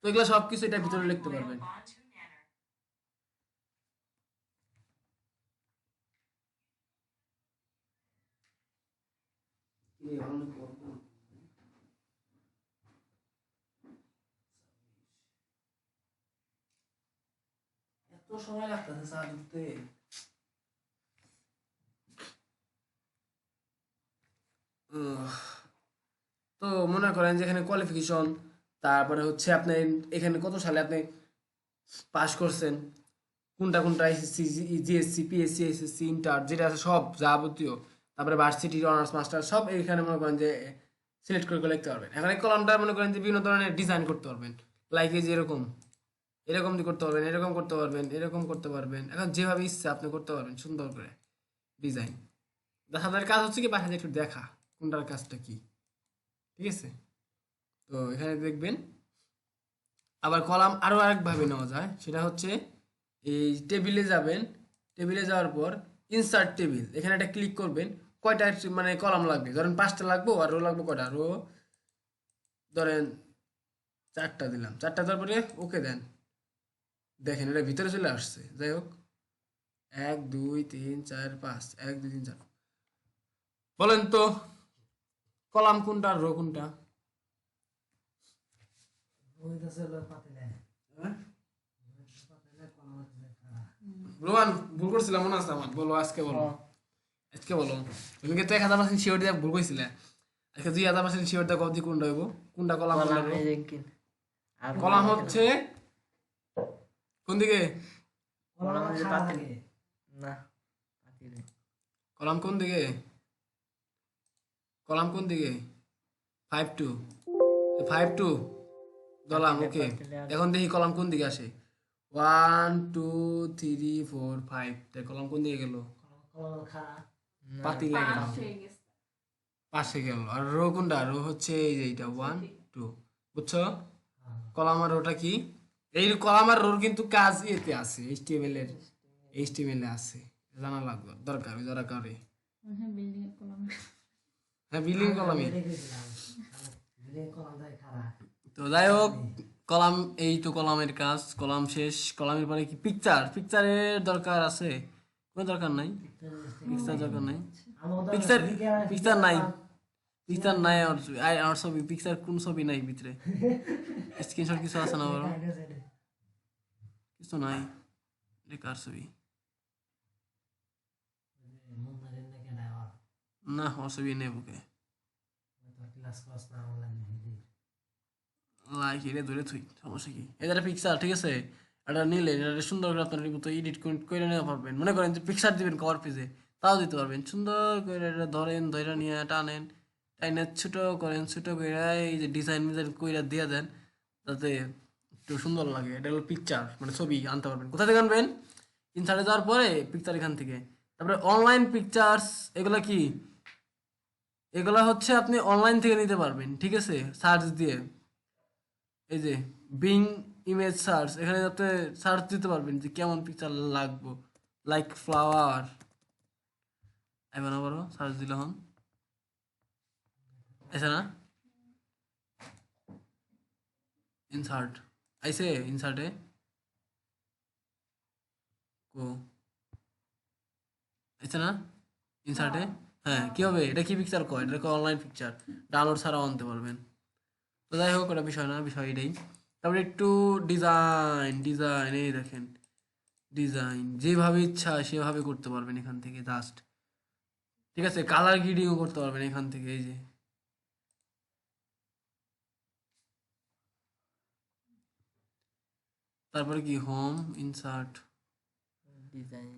তো এগুলো সব কিছু এটার ভিতরে লিখতে পারবেন। এত সময় লাগতেছে চা ঢুকতে। তো মনে করেন যে এখানে কোয়ালিফিকেশন, তারপরে হচ্ছে আপনি এখানে কত সালে আপনি পাস করছেন, কোনটা কোনটা SSC, GSC, PSC, SSC, inter যেটা আছে সব যাবতীয়, তারপরে ভার্সিটির অনার্স মাস্টার সব এখানে মনে করেন যে সিলেক্ট করে লিখতে পারবেন। এখন এই কলামটা মনে করেন যে বিভিন্ন ধরনের ডিজাইন করতে পারবেন, লাইক এই যে এরকম এরকম দিয়ে করতে পারবেন, এরকম করতে পারবেন, এরকম করতে পারবেন, এখন যেভাবে ইচ্ছা আপনি করতে পারবেন সুন্দর করে ডিজাইন। আপনার কাজ হচ্ছে কি বাসায় একটু দেখা কোনটার কাজটা কি, ঠিক আছে? তো এখানে দেখবেন আবার কলাম আরও আরেকভাবে নেওয়া যায়, সেটা হচ্ছে এই টেবিলে যাবেন, টেবিলে যাওয়ার পর ইনসার্ট টেবিল, এখানে একটা ক্লিক করবেন, কয়টা মানে কলাম লাগবে, ধরেন 5টা লাগবে, আর রো লাগবে কয়টা, রো ধরেন 4টা দিলাম, 4টা তারপরে ওকে দেন, দেখেন এটা ভিতরে চলে আসছে। যাই হোক 1 2 3 4 5, 1 2 3 4, বলেন তো কলাম কোনটা রো কোনটা? হইতাছে লোক পাতিলে হ্যাঁ পাতিলে কোন হচ্ছে খারাপ রোমান ভুল করছিলাম মনে আছে আমার, বলো আজকে বলো, আজকে বলো, তুমি কিন্তু 1000% শিওর দিয়ে ভুল কইছিলে, আজকে 2000% শিওর দিয়ে কবজি কোনটা হইব, কোনটা কলাম কোনটা রো? আর কলাম হচ্ছে কোন দিকে, কলম খারাপ লাগে না পাতিলে। কলাম কোন দিকে, কলাম কোন দিকে, 5 2 5 2 দলাম, ওকে। এখন দেখি কলাম কোন দিকে আসে, 1 2 3 4 5, তাই কলাম কোন দিকে গেল, কলম খারাপ পাতি লাগে পাস হয়ে গেছে। পাশে গেল। আর রো কোনটা, রো হচ্ছে এই যে এইটা 1 2, বুঝছো? কলাম আর রোটা কি, এই কলাম আর রোর কিন্তু কাজ এতে আছে, এইচটিএমএল এ আছে, জানা লাগবে দরকার ওই দরকারে। হ্যাঁ বিল্ডিং এর কলাম। হ্যাঁ বিল্ডিং কলামই। দেখেছিলাম বিল্ডিং কলম যায় খারাপ তো যাই হোক কলাম, এই তো কলামের কাজ, কলাম শেষ। কলামের পরে কি পিকচার, পিকচারের দরকার আছে, কোনো দরকার নাই, পিকচার দরকার নাই, পিকচার পিকচার নাই, পিকচার নাই, আর ছবি পিকচার কোন ছবি নাই ভিতরে, স্ক্রিনশট কিছু আছে না বড়, কিছু নাই, কার ছবি না, ওর ছবি নেই বুকে, ক্লাস ক্লাস না অনলাইন লাইক এটা ধরে থুই, সমস্যা কি, এটা পিকচার, ঠিক আছে? এটা নিলে এটা সুন্দর করে আপনার মতো এডিট করে নিতে পারবেন, মনে করেন যে পিকচার দিবেন কভার পেজে, তাও দিতে পারবেন, সুন্দর করে এটা ধরেন, ধরে নিয়ে টানেন, টাইনে ছোট করেন, ছোট করে এই যে ডিজাইন মিজাইন করে দিয়ে দেন, যাতে একটু সুন্দর লাগে। এটা হলো পিকচার, মানে ছবি আনতে পারবেন। কোথা থেকে আনবেন? ইনসার্টে যাওয়ার পরে পিকচার এখান থেকে। তারপরে অনলাইন পিকচার্স, এগুলা কি, এগুলা হচ্ছে আপনি অনলাইন থেকে নিতে পারবেন, ঠিক আছে? সার্চ দিয়ে, এই যে বিং ইমেজ সার্চ, এখানে আপনি সার্চ দিতে পারবেন যে কেমন পিকচার লাগবো, লাইক ফ্লাওয়ার, এবার আবারও সার্চ দিলে হন আইসা না, ইনসার্ট আইসে, ইনসার্টে কো আচ্ছা না ইনসার্টে, হ্যাঁ কি হবে, এটা কি পিকচার কয়, এটা অনলাইন পিকচার, ডাউনলোড ছাড়াও আনতে পারবেন। তো যাই হোক ওটা বিষয় না, বিষয় এটাই। তারপরে একটু ডিজাইন, ডিজাইন এই দেখেন ডিজাইন যেভাবে ইচ্ছা সেভাবে করতে পারবেন এখান থেকে জাস্ট, ঠিক আছে। কালার গ্রেডিংও করতে পারবেন এখান থেকে, এই যে তারপরে কি হোম ইনসার্ট, ডিজাইন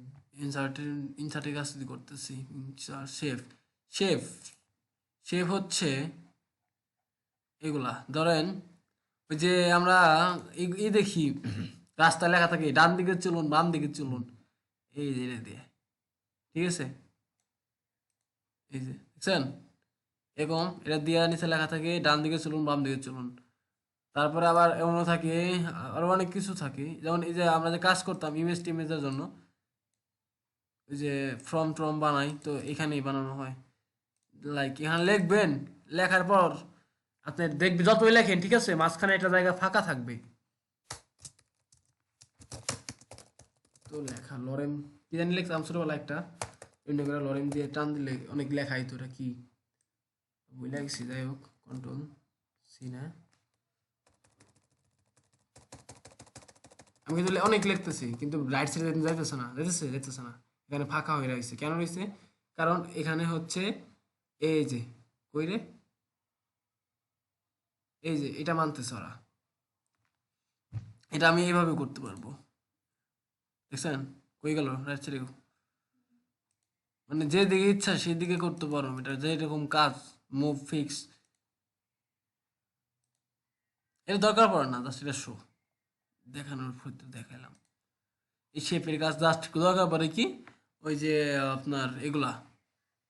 ইনসার্টের কাজ যদি করতেছি, ইনসার্ট শেপ, শেপ শেপ হচ্ছে এগুলা ধরেন ওই যে আমরা এই দেখি রাস্তায় লেখা থাকে ডান দিকে চলুন বাম দিকে চলুন, এই যে এটা দিয়ে, ঠিক আছে এই যে দেখছেন এরকম এটা দিয়ে নিচে লেখা থাকে ডান দিকে চলুন বাম দিকে চলুন। তারপরে আবার এমনও থাকে, আরো অনেক কিছু থাকে, যেমন এই যে আমরা যে কাজ করতাম ইমেজ টিমেজের জন্য, ওই যে ফর্ম ট্রম বানাই, তো এখানেই বানানো হয়। লাইক এখানে লিখবেন, লেখার পর আপনি দেখবেন যতই লেখেন, ঠিক আছে, মাঝখানে একটা জায়গা ফাঁকা থাকবে, তো লেখা লরেম কি জানি লিখতাম ছোটবেলা একটা, অন্য করে লরেম দিয়ে টান দিলে অনেক লেখাই, তো এটা কি বুঝলে গেছি। যাই হোক কন্ট্রোল সি না, আমি কিন্তু অনেক লিখতেছি কিন্তু রাইট সাইডে যাইতেছে না, যাইতেছে না, এখানে ফাঁকা হয়ে রয়েছে। কেন রয়েছে? কারণ এখানে হচ্ছে এই যে কই রে, এই যে এটা মানতেছে ওরা, এটা আমি এইভাবে করতে পারবো, দেখছেন কই গেল রাইট সাইডে, মানে যে দিকে ইচ্ছা সেই দিকে করতে পারো, এটা যেরকম কাজ মুভ ফিক্স এটা দরকার পড়ে না, জাস্ট এটা শো দেখানোর ক্ষেত্রে দেখালাম। এই শেপের কাজ জাস্ট দরকার পড়ে কি, ওই যে আপনার এগুলা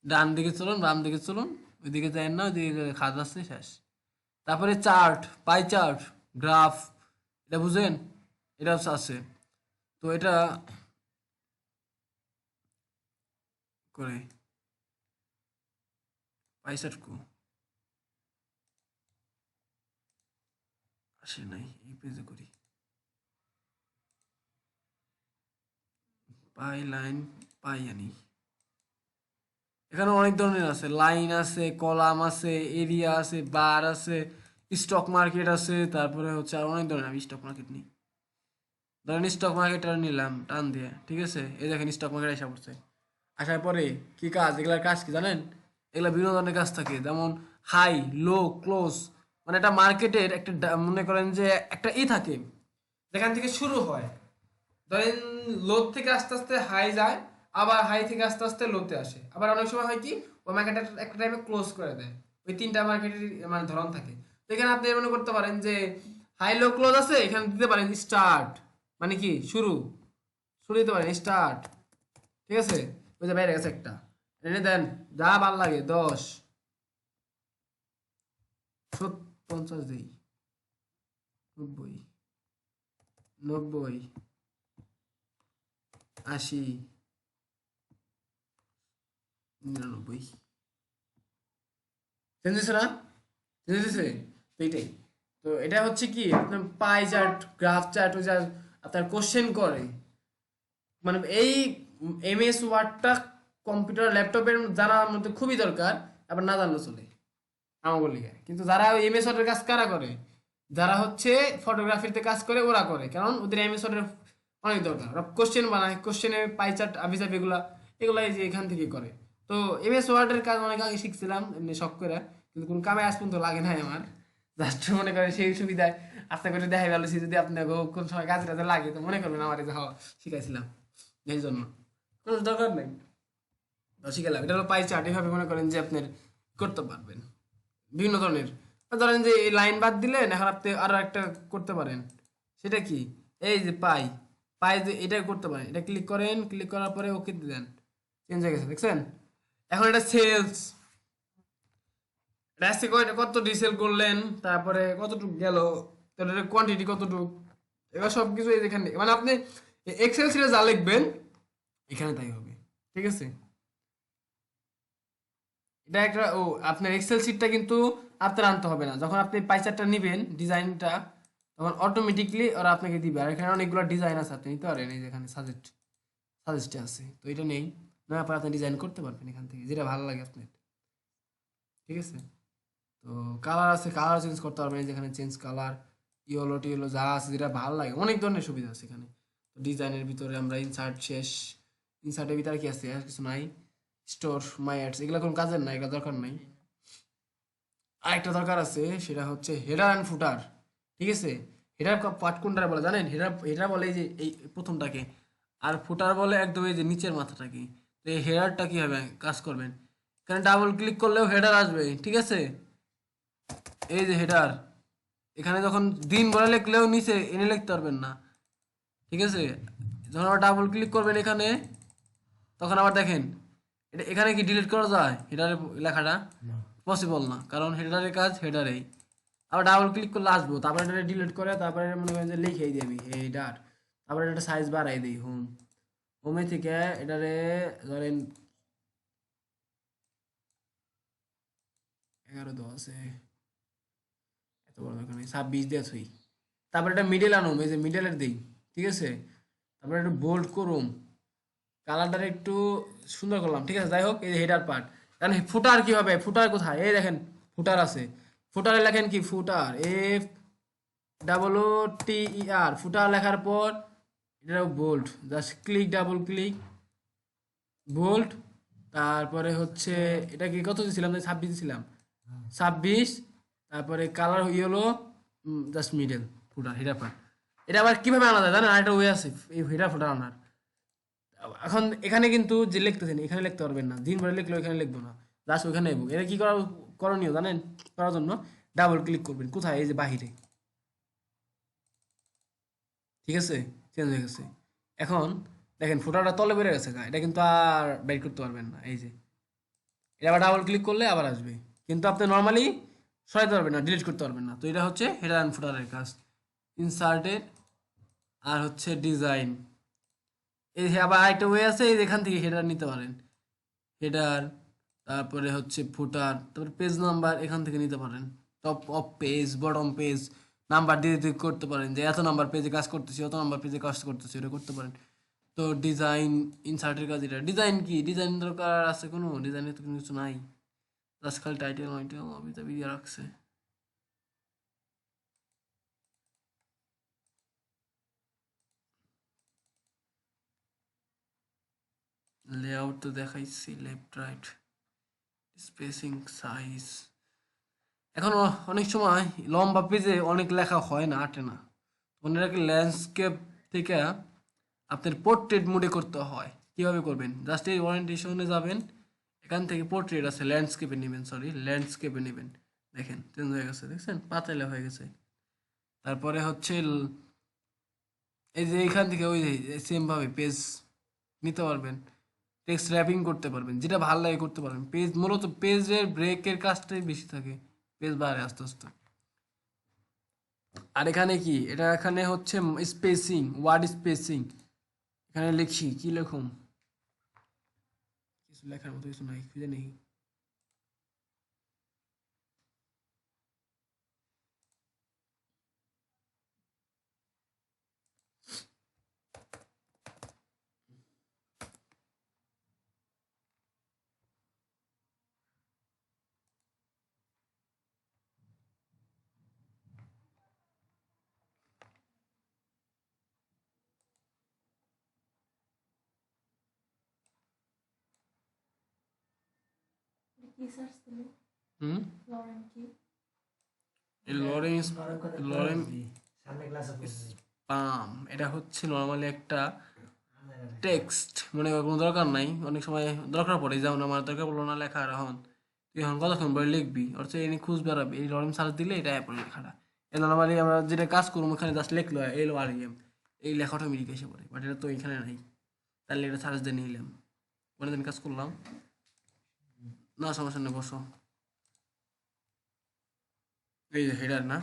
ডান দিকে চলুন বাম দিকে চলুন, ওইদিকে যায় না, ওইদিকে কাজ আছে শেষ। তারপরে চার্ট, পাই চার্ট, গ্রাফ, এটা বুঝেন, এটা আছে, তো এটা করে পাই চার্ট কো আসে নাই, এই পেজে করি পাই লাইন পাই আনি, এখানে অনেক ধরনের আছে, লাইন আছে, কলাম আছে, এরিয়া আছে, বার আছে, স্টক মার্কেট আছে, তারপরে হচ্ছে আর অনেক ধরনের। আমি স্টক মার্কেট নিই, ধরেন স্টক মার্কেটটা নিলাম টান দিয়ে, ঠিক আছে, এই দেখেন স্টক মার্কেট আসা পড়ছে, আসার পরে কি কাজ, এগুলার কাজ কি জানেন, এগুলা বিভিন্ন ধরনের কাজ থাকে, যেমন হাই লো ক্লোজ, মানে একটা মার্কেটের একটা মনে করেন যে একটা থাকে যেখান থেকে শুরু হয়, ধরেন লো থেকে আস্তে আস্তে হাই যায়, আবার হাই থেকে আস্তে আস্তে লোতে আসে, আবার অনেক সময় হয় কি ওই মার্কেট একটা টাইমে ক্লোজ করে দেয়, ওই তিনটা মার্কেটের মানে ধরন থাকে। তো এখানে আপনি মনে করতে পারেন যে হাই লো ক্লোজ আছে, এখানে দিতে পারেন স্টার্ট, মানে কি শুরু, শুরু দিতে পারেন স্টার্ট, ঠিক আছে, ওই যে বাইরে গেছে একটা, এনে দেন যা ভাল লাগে 10 50 দিই 90 90 80 99 চেঞ্জ হয়েছে না, চেঞ্জ হয়েছে, তো এইটাই। তো এটা হচ্ছে কি আপনার পাই চার্ট, গ্রাফ চার্ট, ওই যা আপনার কোশ্চেন করে, মানে এই এমএস ওয়ার্ডটা কম্পিউটার ল্যাপটপের জানার মধ্যে খুবই দরকার, আবার না জানলে চলে আমার বলি। কিন্তু যারা এমএস ওয়ার্ডের কাজ কারা করে, যারা হচ্ছে ফটোগ্রাফিতে কাজ করে ওরা করে, কারণ ওদের এমএস ওয়ার্ডের অনেক দরকার, ওরা কোশ্চেন বানায়, কোশ্চেনে পাই চার্ট আবিজাব এগুলা এই যে এখান থেকে করে। তো এমএস ওয়ার্ডের কাজ অনেক আগে শিখছিলাম এমনি শখ করে, কিন্তু কোন কামে আজ পর্যন্ত লাগে নাই আমার, জাস্ট মনে করে সেই সুবিধায় আস্তে করে দেখাই ভালোছি, যদি আপনাকে কোন সময় কাজে টাজে লাগে তো মনে করবেন আমার এই যে হওয়া শিখাইছিলাম, এই জন্য কোনো দরকার নেই, তো শিখালাম। এটা হলো পাই চার্ট, এভাবে মনে করেন যে আপনার করতে পারবেন বিভিন্ন ধরনের, ধরেন যে এই লাইন বাদ দিলেন, এখন আপনি আরো একটা করতে পারেন, সেটা কি এই যে পাই পাই যে এটা করতে পারেন, এটা ক্লিক করেন, ক্লিক করার পরে ওকে দেন, চেঞ্জ হয়ে গেছে দেখছেন। এখন এটা সেলস, কত ডিসেল করলেন, তারপরে কতটুকু গেল, তারপরে কোয়ান্টিটি কতটুকু, এবার সবকিছু এখানে, মানে আপনি এক্সেল সিটে যা লিখবেন এখানে তাই হবে, ঠিক আছে। এটা একটা আপনার এক্সেল শিটটা কিন্তু আপনার আনতে হবে না, যখন আপনি পাইচারটা নেবেন ডিজাইনটা, তখন অটোমেটিকলি ওরা আপনাকে দিবে, আর এখানে অনেকগুলো ডিজাইন আছে আপনি নিতে পারেন, এই যেখানে সাজেস্ট সাজেস্টে আছে, তো এটা নেই না, পরে আপনি ডিজাইন করতে পারবেন এখান থেকে যেটা ভালো লাগে আপনার, ঠিক আছে। তো কালার আছে, কালার চেঞ্জ করতে পারবেন, যেখানে চেঞ্জ কালার, ইয়েলো টিয়েলো যা আছে যেটা ভালো লাগে, অনেক ধরনের সুবিধা আছে এখানে। তো ডিজাইনের ভিতরে আমরা ইনসার্ট শেষ, ইনসার্টের ভিতরে কি আছে আর কিছু নাই, স্টোর মাই অ্যাডস এগুলো কোনো কাজের নাই, এগুলো দরকার নাই। আরেকটা দরকার আছে, সেটা হচ্ছে হেডার অ্যান্ড ফুটার, ঠিক আছে। হেডার পার্ট কোনটা বলে জানেন? হেডার হেডার বলে এই যে এই প্রথমটাকে, আর ফুটার বলে একদম এই যে নিচের মাথাটাকে। তো এই হেডারটা কীভাবে কাজ করবেন, এখানে ডাবল ক্লিক করলেও হেডার আসবে, ঠিক আছে। এই যে হেডার, এখানে যখন দিন বলে লিখলেও নিচে এনে লিখতে পারবেন না, ঠিক আছে। যখন আবার ডাবল ক্লিক করবেন এখানে, তখন আবার দেখেন এটা এখানে কি ডিলিট করা যায় হেডারের লেখাটা? পসিবল না, কারণ হেডারের কাজ হেডারেই। আবার ডাবল ক্লিক করলে আসবো, তারপরে এটা ডিলিট করে তারপরে মনে করেন যে লিখেই দেবি হেডার, তারপরে এটা সাইজ বাড়াই দিই হোমে থেকে এটারে ধরেন 11 10 এত বড় দরকার নেই, 26 দিয়ে থুই। তারপরে এটা মিডল আনুম, এই যে মিডলের দিই, ঠিক আছে। তারপরে একটু বোল্ড করুম, কালারটা একটু সুন্দর করলাম, ঠিক আছে। যাই হোক, এই যে হেডার পার্ট, কারণ ফুটার কি হবে, ফুটার কোথায়, এই দেখেন ফুটার আছে, ফুটারে লেখেন কি ফুটার, FOOTER, ফুটার লেখার পর এটা bold, just click double click bold, তারপরে হচ্ছে এটা কি কত দিয়েছিলাম, 26 দিয়েছিলাম, 26, তারপরে কালার ইয়েলো, জাস্ট মিডল ফুটার হেডার পার্ট। এটা আবার কিভাবে আনা যায় জানেন? আরেকটা ওয়ে আছে এই হেডার ফুটার আনার। এখন এখানে কিন্তু যে লিখতেছেন এখানে লিখতে পারবেন না, দিন ভরে লিখলে এখানে লিখবো না, জাস্ট ওইখানে নেবো। এটা কি করা করণীয় জানেন? করার জন্য ডাবল ক্লিক করবেন কোথায়, এই যে বাহিরে, ঠিক আছে, চেঞ্জ হয়ে গেছে। এখন দেখেন ফুটারটা তলে বেড়ে গেছে, এটা কিন্তু আর বের করতে পারবেন না, এই যে এটা আবার ডাবল ক্লিক করলে আবার আসবে, কিন্তু আপনি নর্মালি সরাইতে পারবেন না, ডিলিট করতে পারবেন না। তো এটা হচ্ছে হেডার অ্যান্ড ফুটারের কাজ, ইনসার্টেড আর হচ্ছে ডিজাইন। এই যে আবার আরেকটা ওয়ে আছে, এই এখান থেকে হেডার নিতে পারেন, হেডার, তারপরে হচ্ছে ফুটার, তারপরে পেজ নাম্বার এখান থেকে নিতে পারেন, top of page, bottom page, number দিয়ে দিয়ে করতে পারেন, যে এত নাম্বার পেজে কাজ করতেছি, অত নাম্বার পেজে কাজ করতেছি, এটা করতে পারেন। তো ডিজাইন, ইনসার্টের কাজ এটা। ডিজাইন কি, ডিজাইন দরকার আছে কোনো? ডিজাইনের তো কোনো কিছু নাই, জাস্ট খালি টাইটেল মাইটেল অবিতা দিয়ে রাখছে। লেআউট তো দেখাইছি, লেফট রাইট, স্পেসিং, সাইজ। এখন অনেক সময় লম্বা পেজে অনেক লেখা হয় না, আটে না, মনে রাখি ল্যান্ডস্কেপ থেকে আপনার পোর্ট্রেট মোডে করতে হয়। কিভাবে করবেন, জাস্ট এই ওরিয়েন্টেশনে যাবেন, এখান থেকে পোর্ট্রেট আছে, ল্যান্ডস্কেপে নেবেন, সরি ল্যান্ডস্কেপে নেবেন, দেখেন চেঞ্জ হয়ে গেছে, দেখছেন পাতালে হয়ে গেছে। তারপরে হচ্ছে এই যে এখান থেকে ওই সেম ভাবে পেজ নিতে পারবেন, টেক্সট র্যাপিং করতে পারবেন, যেটা ভালো লাগে করতে পারবেন। পেজ মূলত পেজের ব্রেকের কাজটাই বেশি থাকে, পেজ বাড়ে আস্তে আস্তে। আর এখানে কি, এটা এখানে হচ্ছে স্পেসিং, ওয়ার্ড স্পেসিং, এখানে লিখছি কি লিখুম, কিছু লেখার মতো কিছু নাই, খুঁজে নেই। কি সার্চ দিলে হুম, লরেন কি এই লরেন্স, লরেন সামনে ক্লাসে পড়ছি পাম, এটা হচ্ছে নর্মালি একটা টেক্সট, মনে করার কোনো দরকার নাই, অনেক সময় দরকার পড়ে, যেমন আমার দরকার পড়লো না লেখা, আর এখন তুই এখন কতক্ষণ পরে লিখবি, অথচ এনে খুঁজ বেড়াবি, এই লরেন সার্চ দিলে এটা পড়ে লেখাটা। এই নর্মালি আমরা যেটা কাজ করবো ওখানে জাস্ট লিখলো LOREM, এই লেখা অটোমেটিক এসে পড়ে, বাট এটা তো এখানে নাই, তাহলে এটা সার্চ দিয়ে নিলাম, পরে দিন কাজ করলাম না, সমস্যা নেই, বসো। এই যে হেডার না,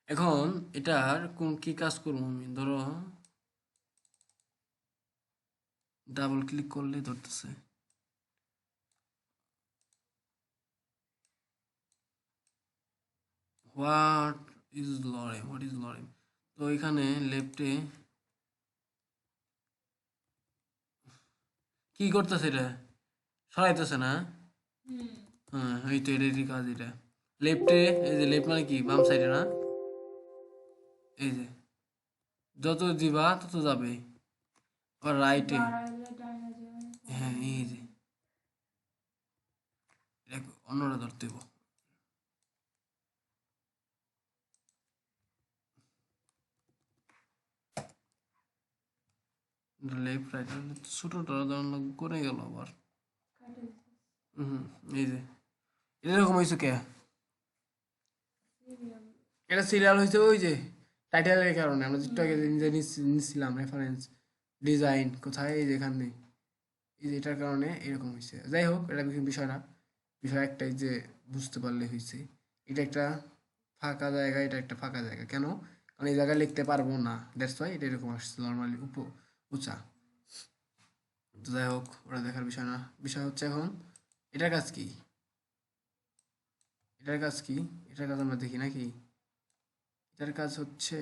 এখন এটার কোন কি কাজ করবো আমি, ধরো ডাবল ক্লিক করলে ধরতেছে, হোয়াট ইজ লরেম, তো এখানে লেফটে কি করতেছে এটা? সরাইতেছে না? হুম হ্যাঁ এই তো এটারই কাজ এটা। লেফটে, এই যে লেফট মানে কি বাম সাইডে না? এই যে যত দিবা তত যাবে। আর রাইটে, বাড়াইলে ডাইনা যাবে হ্যাঁ এই যে এটা অন্যটা ধরতে হইব। লেফট রাইট ছোটটা ধরন করে গেল আবার। কাটে দিছে হুম এই যে এরকম হয়েছে কে? সিরিয়াল এটা সিরিয়াল হয়েছে ওই যে টাইটেলের কারণে। আমরা যেটা আগে নিজে নিচ্ছিলাম রেফারেন্স ডিজাইন কোথায়, এই যে এখানে, এই যে এটার কারণে এরকম হয়েছে। যাই হোক এটা বিষয় না, বিষয় একটাই যে বুঝতে পারলে হয়েছে। এটা একটা ফাঁকা জায়গা, এটা একটা ফাঁকা জায়গা। কেন? কারণ এই জায়গায় লিখতে পারবো না, দ্যাটস ওয়াই এটা এরকম আসছে নর্মালি উঁচা। তো যাই হোক ওটা দেখার বিষয় না, বিষয় হচ্ছে এখন এটার কাজ কি, এটার কাজ কি, এটার কাজ আমরা দেখি নাকি। এটার কাজ হচ্ছে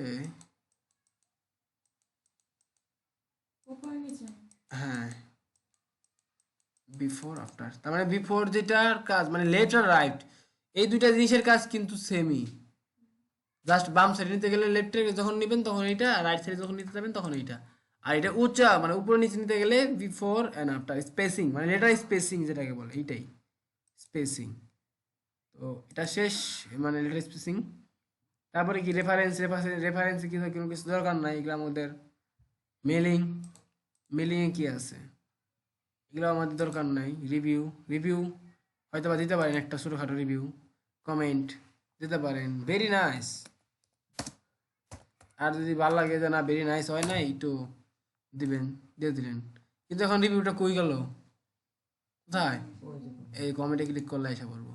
উপর নিচে হ্যাঁ বিফোর আফটার, তার মানে বিফোর যেটার কাজ মানে লেফট আর রাইট এই দুইটা জিনিসের কাজ কিন্তু সেমই। জাস্ট বাম সাইডে নিতে গেলে লেফটে যখন নেবেন তখন এইটা, আর রাইট সাইডে যখন নিতে যাবেন তখন এইটা। আর এটা উঁচা মানে উপরে নিচে নিতে গেলে বিফোর অ্যান্ড আফটার। স্পেসিং মানে লেটার স্পেসিং যেটাকে বলে এইটাই স্পেসিং। তো এটা শেষ মানে লেটার স্পেসিং। তারপরে কি রেফারেন্স, রেফারেন্সে কি কোনো কিছু দরকার নাই, এগুলো আমাদের মেলিং, মেলিংয়ে কি আছে এগুলো আমাদের দরকার নাই। রিভিউ, রিভিউ হয়তো বা দিতে পারেন একটা ছোটোখাটো রিভিউ, কমেন্ট দিতে পারেন, ভেরি নাইস। আর যদি ভালো লাগে যে না ভেরি নাইস হয় নাই একটু দিবেন, দিয়ে দিলেন। কিন্তু এখন রিভিউটা কই গেল, কোথায়? এই কমেন্টে ক্লিক করলে এসে পড়বো।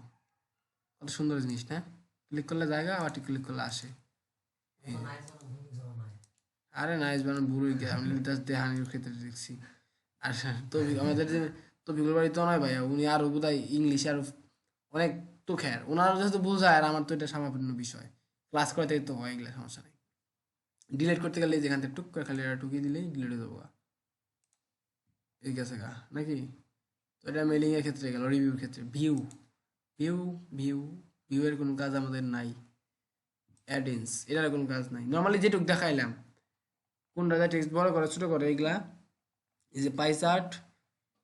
কত সুন্দর জিনিস না, ক্লিক করলে জায়গা, আবার ক্লিক করলে আসে। আরে নাইস বানান বুড়োই গে, আমি জাস্ট দেহানির ক্ষেত্রে দেখছি। আর তো আমাদের যে তবিকুল বাড়ি তো নয় ভাইয়া, উনি আরো বোধহয় ইংলিশ আর অনেক তো খ্যার, ওনার যেহেতু বোঝায় আর আমার তো এটা সামান্য বিষয়, ক্লাস করাতে তো হয়, এগুলো সমস্যা নেই। ডিলিট করতে গেলে যেখান থেকে টুক করে খালি এটা টুকিয়ে দিলেই ডিলিট হয়ে যাবো এই গেছে গা নাকি। তো এটা মেলিং এর ক্ষেত্রে গেল, রিভিউর ক্ষেত্রে ভিউ, ভিউ ভিউ ভিউ এর কোনো কাজ আমাদের নাই। অ্যাডেন্স এটার কোনো কাজ নাই, নর্মালি যেটুক দেখাইলাম কোনটা টেক্সট বড় করে ছোট করে এগুলা। এই যে পাই চার্ট,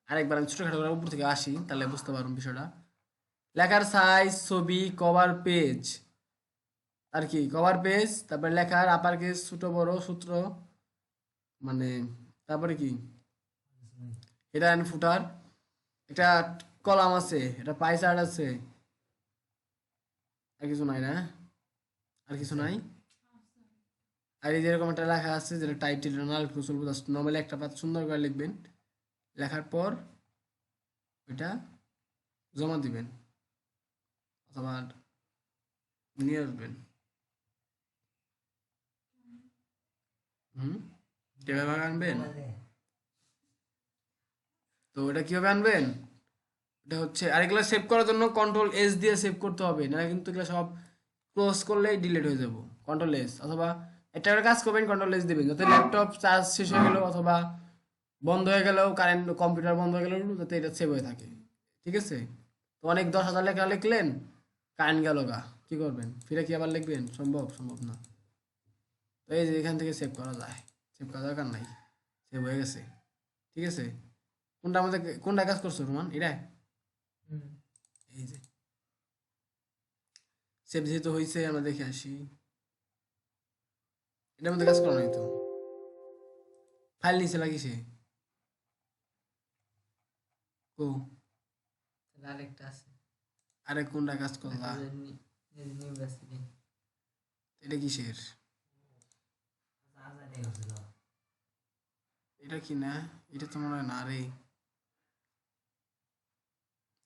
আরেকবার আমি ছোটখাটো করে উপর থেকে আসি তাহলে বুঝতে পারুন বিষয়টা। লেখার সাইজ, ছবি, কভার পেজ আর কি, কভার পেজ, তারপরে লেখার আপার কেস ছোট বড় সূত্র মানে, তারপরে কি এটা এন্ড ফুটার, এটা কলাম আছে, এটা পাই চার্ট আছে, আর কিছু নাই না, আর কিছু নাই। আর এই যেরকম একটা লেখা আছে যেটা টাইটেল নাল কুসুল নর্মালি একটা পাত সুন্দর করে লিখবেন, লেখার পর ওইটা জমা দিবেন অথবা নিয়ে আসবেন। কিভাবে আনবেন? তো এটা কিভাবে আনবেন, এটা হচ্ছে আর এগুলো সেভ করার জন্য কন্ট্রোল এস দিয়ে সেভ করতে হবে, না কিন্তু এগুলো সব ক্লোজ করলেই ডিলিট হয়ে যাব। কন্ট্রোল এস অথবা একটা করে কাজ করবেন, কন্ট্রোল এস দিবেন যাতে ল্যাপটপ চার্জ শেষ হয়ে গেল অথবা বন্ধ হয়ে গেলেও, কারেন্ট কম্পিউটার বন্ধ হয়ে গেলেও যাতে এটা সেভ হয়ে থাকে। ঠিক আছে? তো অনেক 10,000 লেখা লিখলেন, কারেন্ট গেল গা, কি করবেন? ফিরে কি আবার লিখবেন? সম্ভব না। তো এই যে এখান থেকে সেভ করা যায়, সেভ করা দরকার নাই, সেভ হয়ে গেছে। ঠিক আছে? কোনটা আমাদের, কোনটা কাজ করছো রোমান? এটা এই যে সেভ যেহেতু হয়েছে আমরা দেখে আসি, এটার মধ্যে কাজ করা নাই তো, ফাইল নিচে লাগিয়েছে ও, আরেকটা আছে, আরে কোনটা কাজ করলা? ইউনিভার্সিটি এটা কিসের? এটা কি না, এটা তো মনে হয় না রে,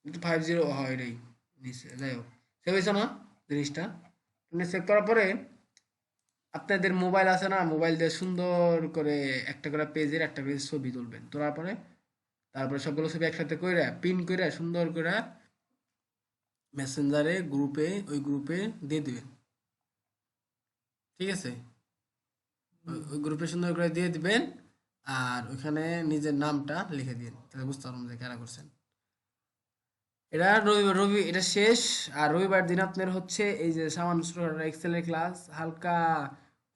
এটা 50 হয় এটাই নিচে। যাই হোক সেভ হয়েছে না জিনিসটা। সেভ করার পরে আপনাদের মোবাইল আছে না, মোবাইল দিয়ে সুন্দর করে একটা করে পেজের একটা পেজ ছবি তুলবেন, তোলার পরে তারপরে সবগুলো ছবি একসাথে করে পিন করে সুন্দর করে মেসেঞ্জারে গ্রুপে, ওই গ্রুপে দিয়ে দিবেন। ঠিক আছে? ওই গ্রুপে সুন্দর করে দিয়ে দিবেন। আর ওইখানে নিজের নামটা লিখে দিন, তাহলে বুঝতে পারবেন যে কারা করছেন। এটা এটা শেষ। আর রবিবার দিন আপনার হচ্ছে এই যে সামান্য ছোটখাটো এক্সেলের ক্লাস, হালকা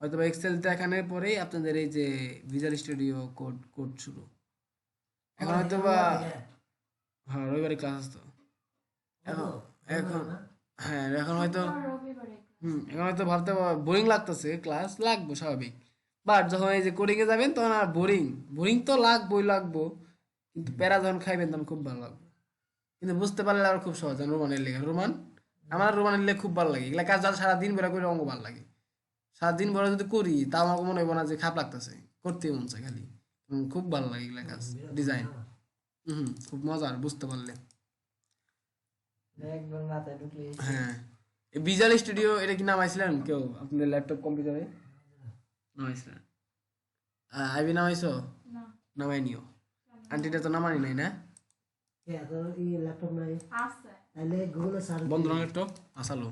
হয়তো এক্সেল দেখানোর পরেই আপনাদের এই যে ভিজুয়াল স্টুডিও কোড কোড শুরু। এখন হয়তো বা হ্যাঁ রবিবারে ক্লাস তো এখন এখন হ্যাঁ এখন হয়তো রবিবারে এখন হয়তো ভাবতে বোরিং লাগতেছে, ক্লাস লাগবো স্বাভাবিক, বাট যখন এই যে কোডিং এ যাবেন তখন আর বোরিং বোরিং তো লাগবো, কিন্তু প্যারা যখন খাইবেন তখন খুব ভালো লাগবে। কিন্তু বুঝতে পারলে আর খুব সহজ। রোমানের লেখা আমার রোমানের লেখা খুব ভালো লাগে। এগুলা কাজ যা সারাদিন বেড়া করে অঙ্গ ভালো লাগে, সারাদিন ভরে যদি করি তাও আমার মনে হইব না যে খারাপ লাগতেছে, করতেই মন চায় খালি। খুব ভালো লাগে এগুলা কাজ, ডিজাইন খুব মজার বুঝতে পারলে। একদম মাথায় ঢুকলে হ্যাঁ এই ভিজুয়াল স্টুডিও এটা কি নামাইছিলেন কেউ আপনাদের ল্যাপটপ কম্পিউটারে? নামাইছিলেন? আইবি নামাইছো? না নামাই নিও। আন্টিটা তো নামানি নাই না? কে তো এই ল্যাপটপ নাই আছে তাহলে গুগলে সার্চ বন্ধ রঙের ল্যাপটপ আসালো।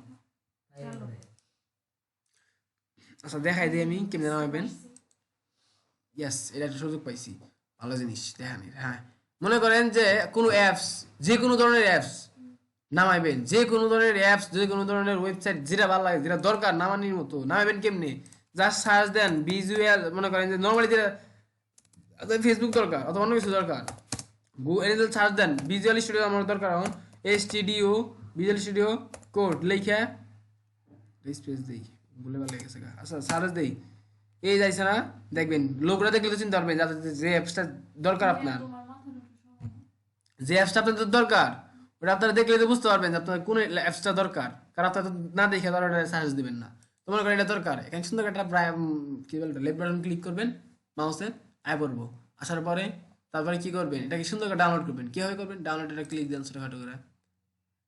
আচ্ছা দেখাই দিই আমি কেমনে নামাইবেন। ইয়েস, এটা একটা সুযোগ পাইছি, ভালো জিনিস দেখানি। হ্যাঁ মনে করেন যে কোনো অ্যাপস, যে কোনো ধরনের অ্যাপস নামাইবেন, যে কোনো ধরনের অ্যাপস, যে কোনো ধরনের ওয়েবসাইট যেটা ভালো লাগে, যেটা দরকার নামানির মতো, নামাইবেন কেমনে? জাস্ট সার্চ দেন ভিজুয়াল, মনে করেন যে নর্মালি যেটা ফেসবুক দরকার অথবা অন্য কিছু দরকার, গুগল সার্চ দেন ভিজুয়াল স্টুডিও আমার দরকার, এখন STUDIO ভিজুয়াল স্টুডিও কোড লেখা স্পেস দেই, বলে ভালো লেগেছে। আচ্ছা সার্চ দেই, এই যাইছে না, দেখবেন লোকরা দেখলে তো চিন্তা পারবেন যাতে যে অ্যাপসটা দরকার আপনার, তোমার মাথা যে অ্যাপসটা আপনাদের দরকার ওটা আপনারা দেখলে তো বুঝতে পারবেন যে আপনার কোন অ্যাপসটা দরকার, কারণ আপনারা তো না দেখে ধরো সার্চ দিবেন না। তোমার করে এটা দরকার, এখানে সুন্দর একটা কি বলতো লেফট বাটন ক্লিক করবেন মাউসে, আয় পড়বো, আসার পরে তারপরে কি করবেন, এটাকে সুন্দর করে ডাউনলোড করবেন। কিভাবে করবেন? ডাউনলোড এটা ক্লিক দেন ছোটখাটো করে,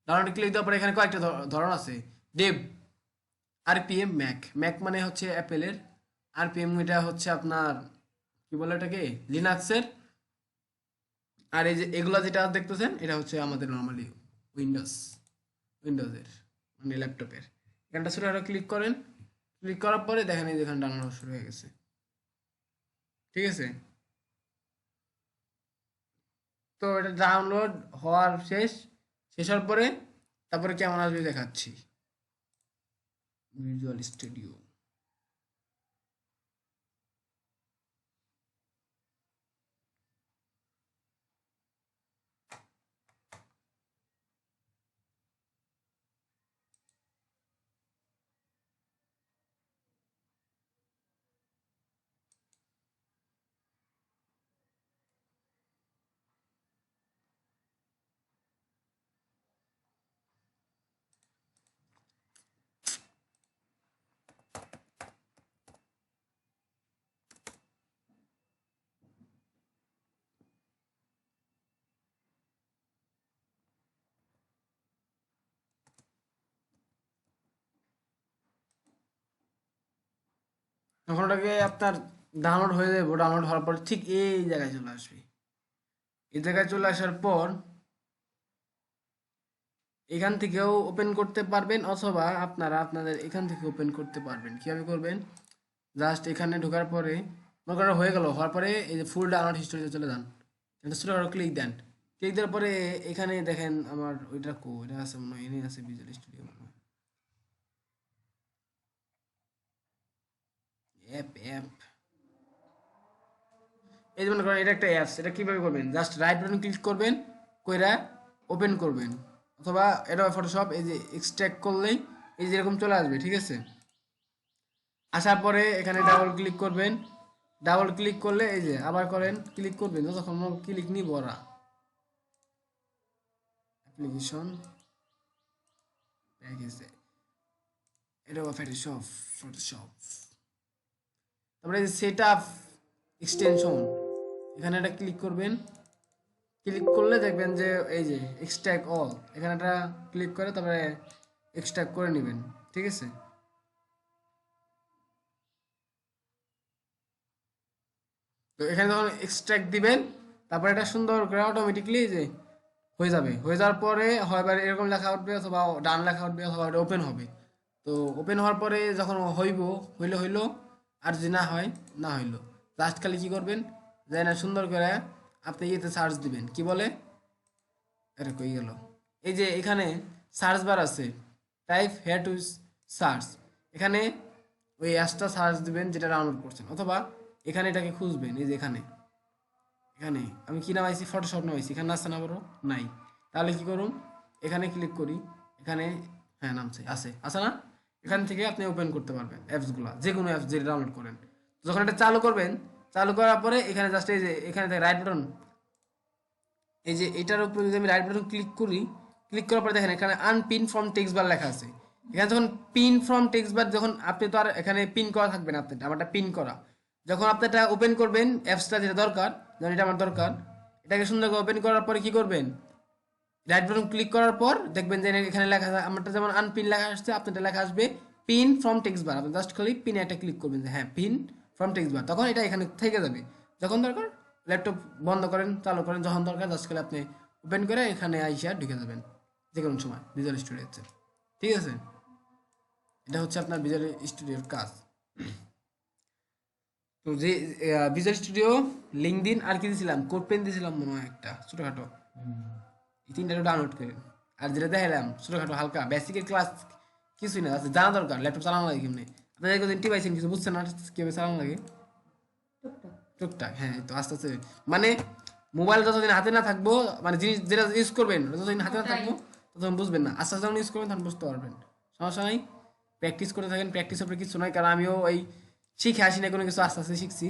ডাউনলোড ক্লিক দেওয়ার পরে এখানে কয়েকটা ধরন আছে। ডেভ, RPM, ম্যাক মানে হচ্ছে অ্যাপেলের, RPM এটা হচ্ছে আপনার কি বলে এটাকে লিনাক্সের, আর এই যে এগুলা যেটা দেখতেছেন এটা হচ্ছে আমাদের নর্মালি উইন্ডোজের মানে ল্যাপটপের। এখানটা ছোট একটা ক্লিক করেন, ক্লিক করার পরে দেখেন এই যেখানে ডাউনলোড শুরু হয়ে গেছে, ঠিক আছে? তো এটা ডাউনলোড হওয়ার শেষ হওয়ার পরে তারপরে কেমন আসবে দেখাচ্ছি। ভিজুয়াল স্টুডিও তখন ওটাকে আপনার ডাউনলোড হয়ে যাবে, ডাউনলোড হওয়ার পর ঠিক এই জায়গায় চলে আসবে। এই জায়গায় চলে আসার পর এখান থেকেও ওপেন করতে পারবেন, অথবা আপনারা আপনাদের এখান থেকে ওপেন করতে পারবেন। কিভাবে করবেন? জাস্ট এখানে ঢোকার পরে মনে করেন হয়ে গেল, হওয়ার পরে এই যে ফুল ডাউনলোড হিস্টোরিতে চলে যান, এটা ছোটো ক্লিক দেন, ক্লিক দেওয়ার পরে এখানে দেখেন আমার ওইটা এটা আছে মনে হয়, এনে আছে ভিজুয়াল স্টুডিও মনে হয়, অ্যাপ এই যে মনে করেন এটা একটা অ্যাপস। এটা কিভাবে করবেন? জাস্ট রাইট বাটন ক্লিক করবেন, কইরা ওপেন করবেন, অথবা এটা ফটোশপ এই যে এক্সট্রাক্ট করলেই এই যে এরকম চলে আসবে, ঠিক আছে? আসার পরে এখানে ডাবল ক্লিক করবেন, ডাবল ক্লিক করলে এই যে আবার করেন, ক্লিক করবেন, যতক্ষণ ক্লিক নিব ওরা অ্যাপ্লিকেশন প্যাকেজে এটা ফটোশপ তারপরে সেট আপ এক্সটেনশন, এখানে একটা ক্লিক করবেন, ক্লিক করলে দেখবেন যে এই যে এক্সট্রাক্ট অল, এখানে একটা ক্লিক করে তারপরে এক্সট্রাক্ট করে নেবেন, ঠিক আছে? তো এখানে যখন এক্সট্রাক্ট দিবেন তারপরে এটা সুন্দর করে অটোমেটিকলি যে হয়ে যাবে, হয়ে যাওয়ার পরে হয় এরকম লেখা উঠবে অথবা ডান লেখা উঠবে অথবা এটা ওপেন হবে। তো ওপেন হওয়ার পরে যখন হইলো, আর যদি না হয় না হইলো, লাস্ট খালি কি করবেন, যাই না সুন্দর করে আপনি ইয়েতে সার্চ দিবেন, কি বলে, আরে কই গেল, এই যে এখানে সার্চ বার আছে, টাইপ হেয়ার টু সার্চ, এখানে ওই অ্যাপসটা সার্চ দিবেন যেটা ডাউনলোড করছেন, অথবা এখানে এটাকে খুঁজবেন, এই যে এখানে এখানে আমি কি নামাইছি, ফটোশপ নামাইছি, এখানে আছে না, বড় নাই, তাহলে কি করুন, এখানে ক্লিক করি, এখানে হ্যাঁ নামছে, আছে না, এখান থেকে আপনি ওপেন করতে পারবেন অ্যাপসগুলো, যে কোনো অ্যাপস যেটা ডাউনলোড করেন। যখন এটা চালু করবেন, চালু করার পরে এখানে জাস্ট এই যে এখানে রাইট বাটন, এই যে এটার উপরে যদি আমি রাইট বাটন ক্লিক করি, ক্লিক করার পরে দেখেন এখানে আনপিন ফ্রম টেক্সট বার লেখা আছে। এখানে যখন পিন ফ্রম টেক্সট বার, যখন আপনি তো আর এখানে পিন করা থাকবে না, আপনার আমারটা পিন করা, যখন আপনি এটা ওপেন করবেন অ্যাপসটা যেটা দরকার, যেমন এটা আমার দরকার, এটাকে সুন্দর করে ওপেন করার পরে কি করবেন, রাইট বাটন ক্লিক করার পর দেখবেন যে এখানে লেখা আছে, আমারটা যেমন আনপিন লেখা আসছে, আপনারটা লেখা আসবে পিন ফ্রম টেক্সট বার, আপনি জাস্ট খালি পিনে একটা ক্লিক করবেন যে হ্যাঁ পিন ফ্রম টেক্সট বার, তখন এটা এখানে থেকে যাবে। যখন দরকার ল্যাপটপ বন্ধ করেন, চালু করেন, যখন দরকার জাস্ট খালি আপনি ওপেন করে এখানে আইসা ঢুকে যাবেন যে কোনো সময় ভিজুয়াল স্টুডিওতে, ঠিক আছে। এটা হচ্ছে আপনার ভিজুয়াল স্টুডিওর কাজ। তো যে ভিজুয়াল স্টুডিও লিঙ্ক দিন, আর কি দিয়েছিলাম, কোড পেন দিয়েছিলাম মনে হয় একটা ছোটোখাটো, এই তিনটা ডাউনলোড করেন। আর যেটা দেখালাম ছোটোখাটো হালকা বেসিকের ক্লাস কিছুই না, আছে জানা দরকার ল্যাপটপ চালানো লাগে কেমনি, আপনাদের একদিন টিপাইছেন কিছু বুঝছেন না কীভাবে চালানো লাগে টুকটাক, হ্যাঁ তো আস্তে আস্তে, মানে মোবাইল যতদিন হাতে না থাকবো, মানে জিনিস যেটা ইউজ করবেন যতদিন হাতে না থাকবো ততদিন বুঝবেন না, আস্তে আস্তে যখন ইউজ করবেন তখন বুঝতে পারবেন, সমস্যা নাই। প্র্যাকটিস করতে থাকেন, প্র্যাকটিস হবে কিছু নয়, কারণ আমিও এই শিখে আসি না কোনো কিছু, আস্তে আস্তে শিখছি।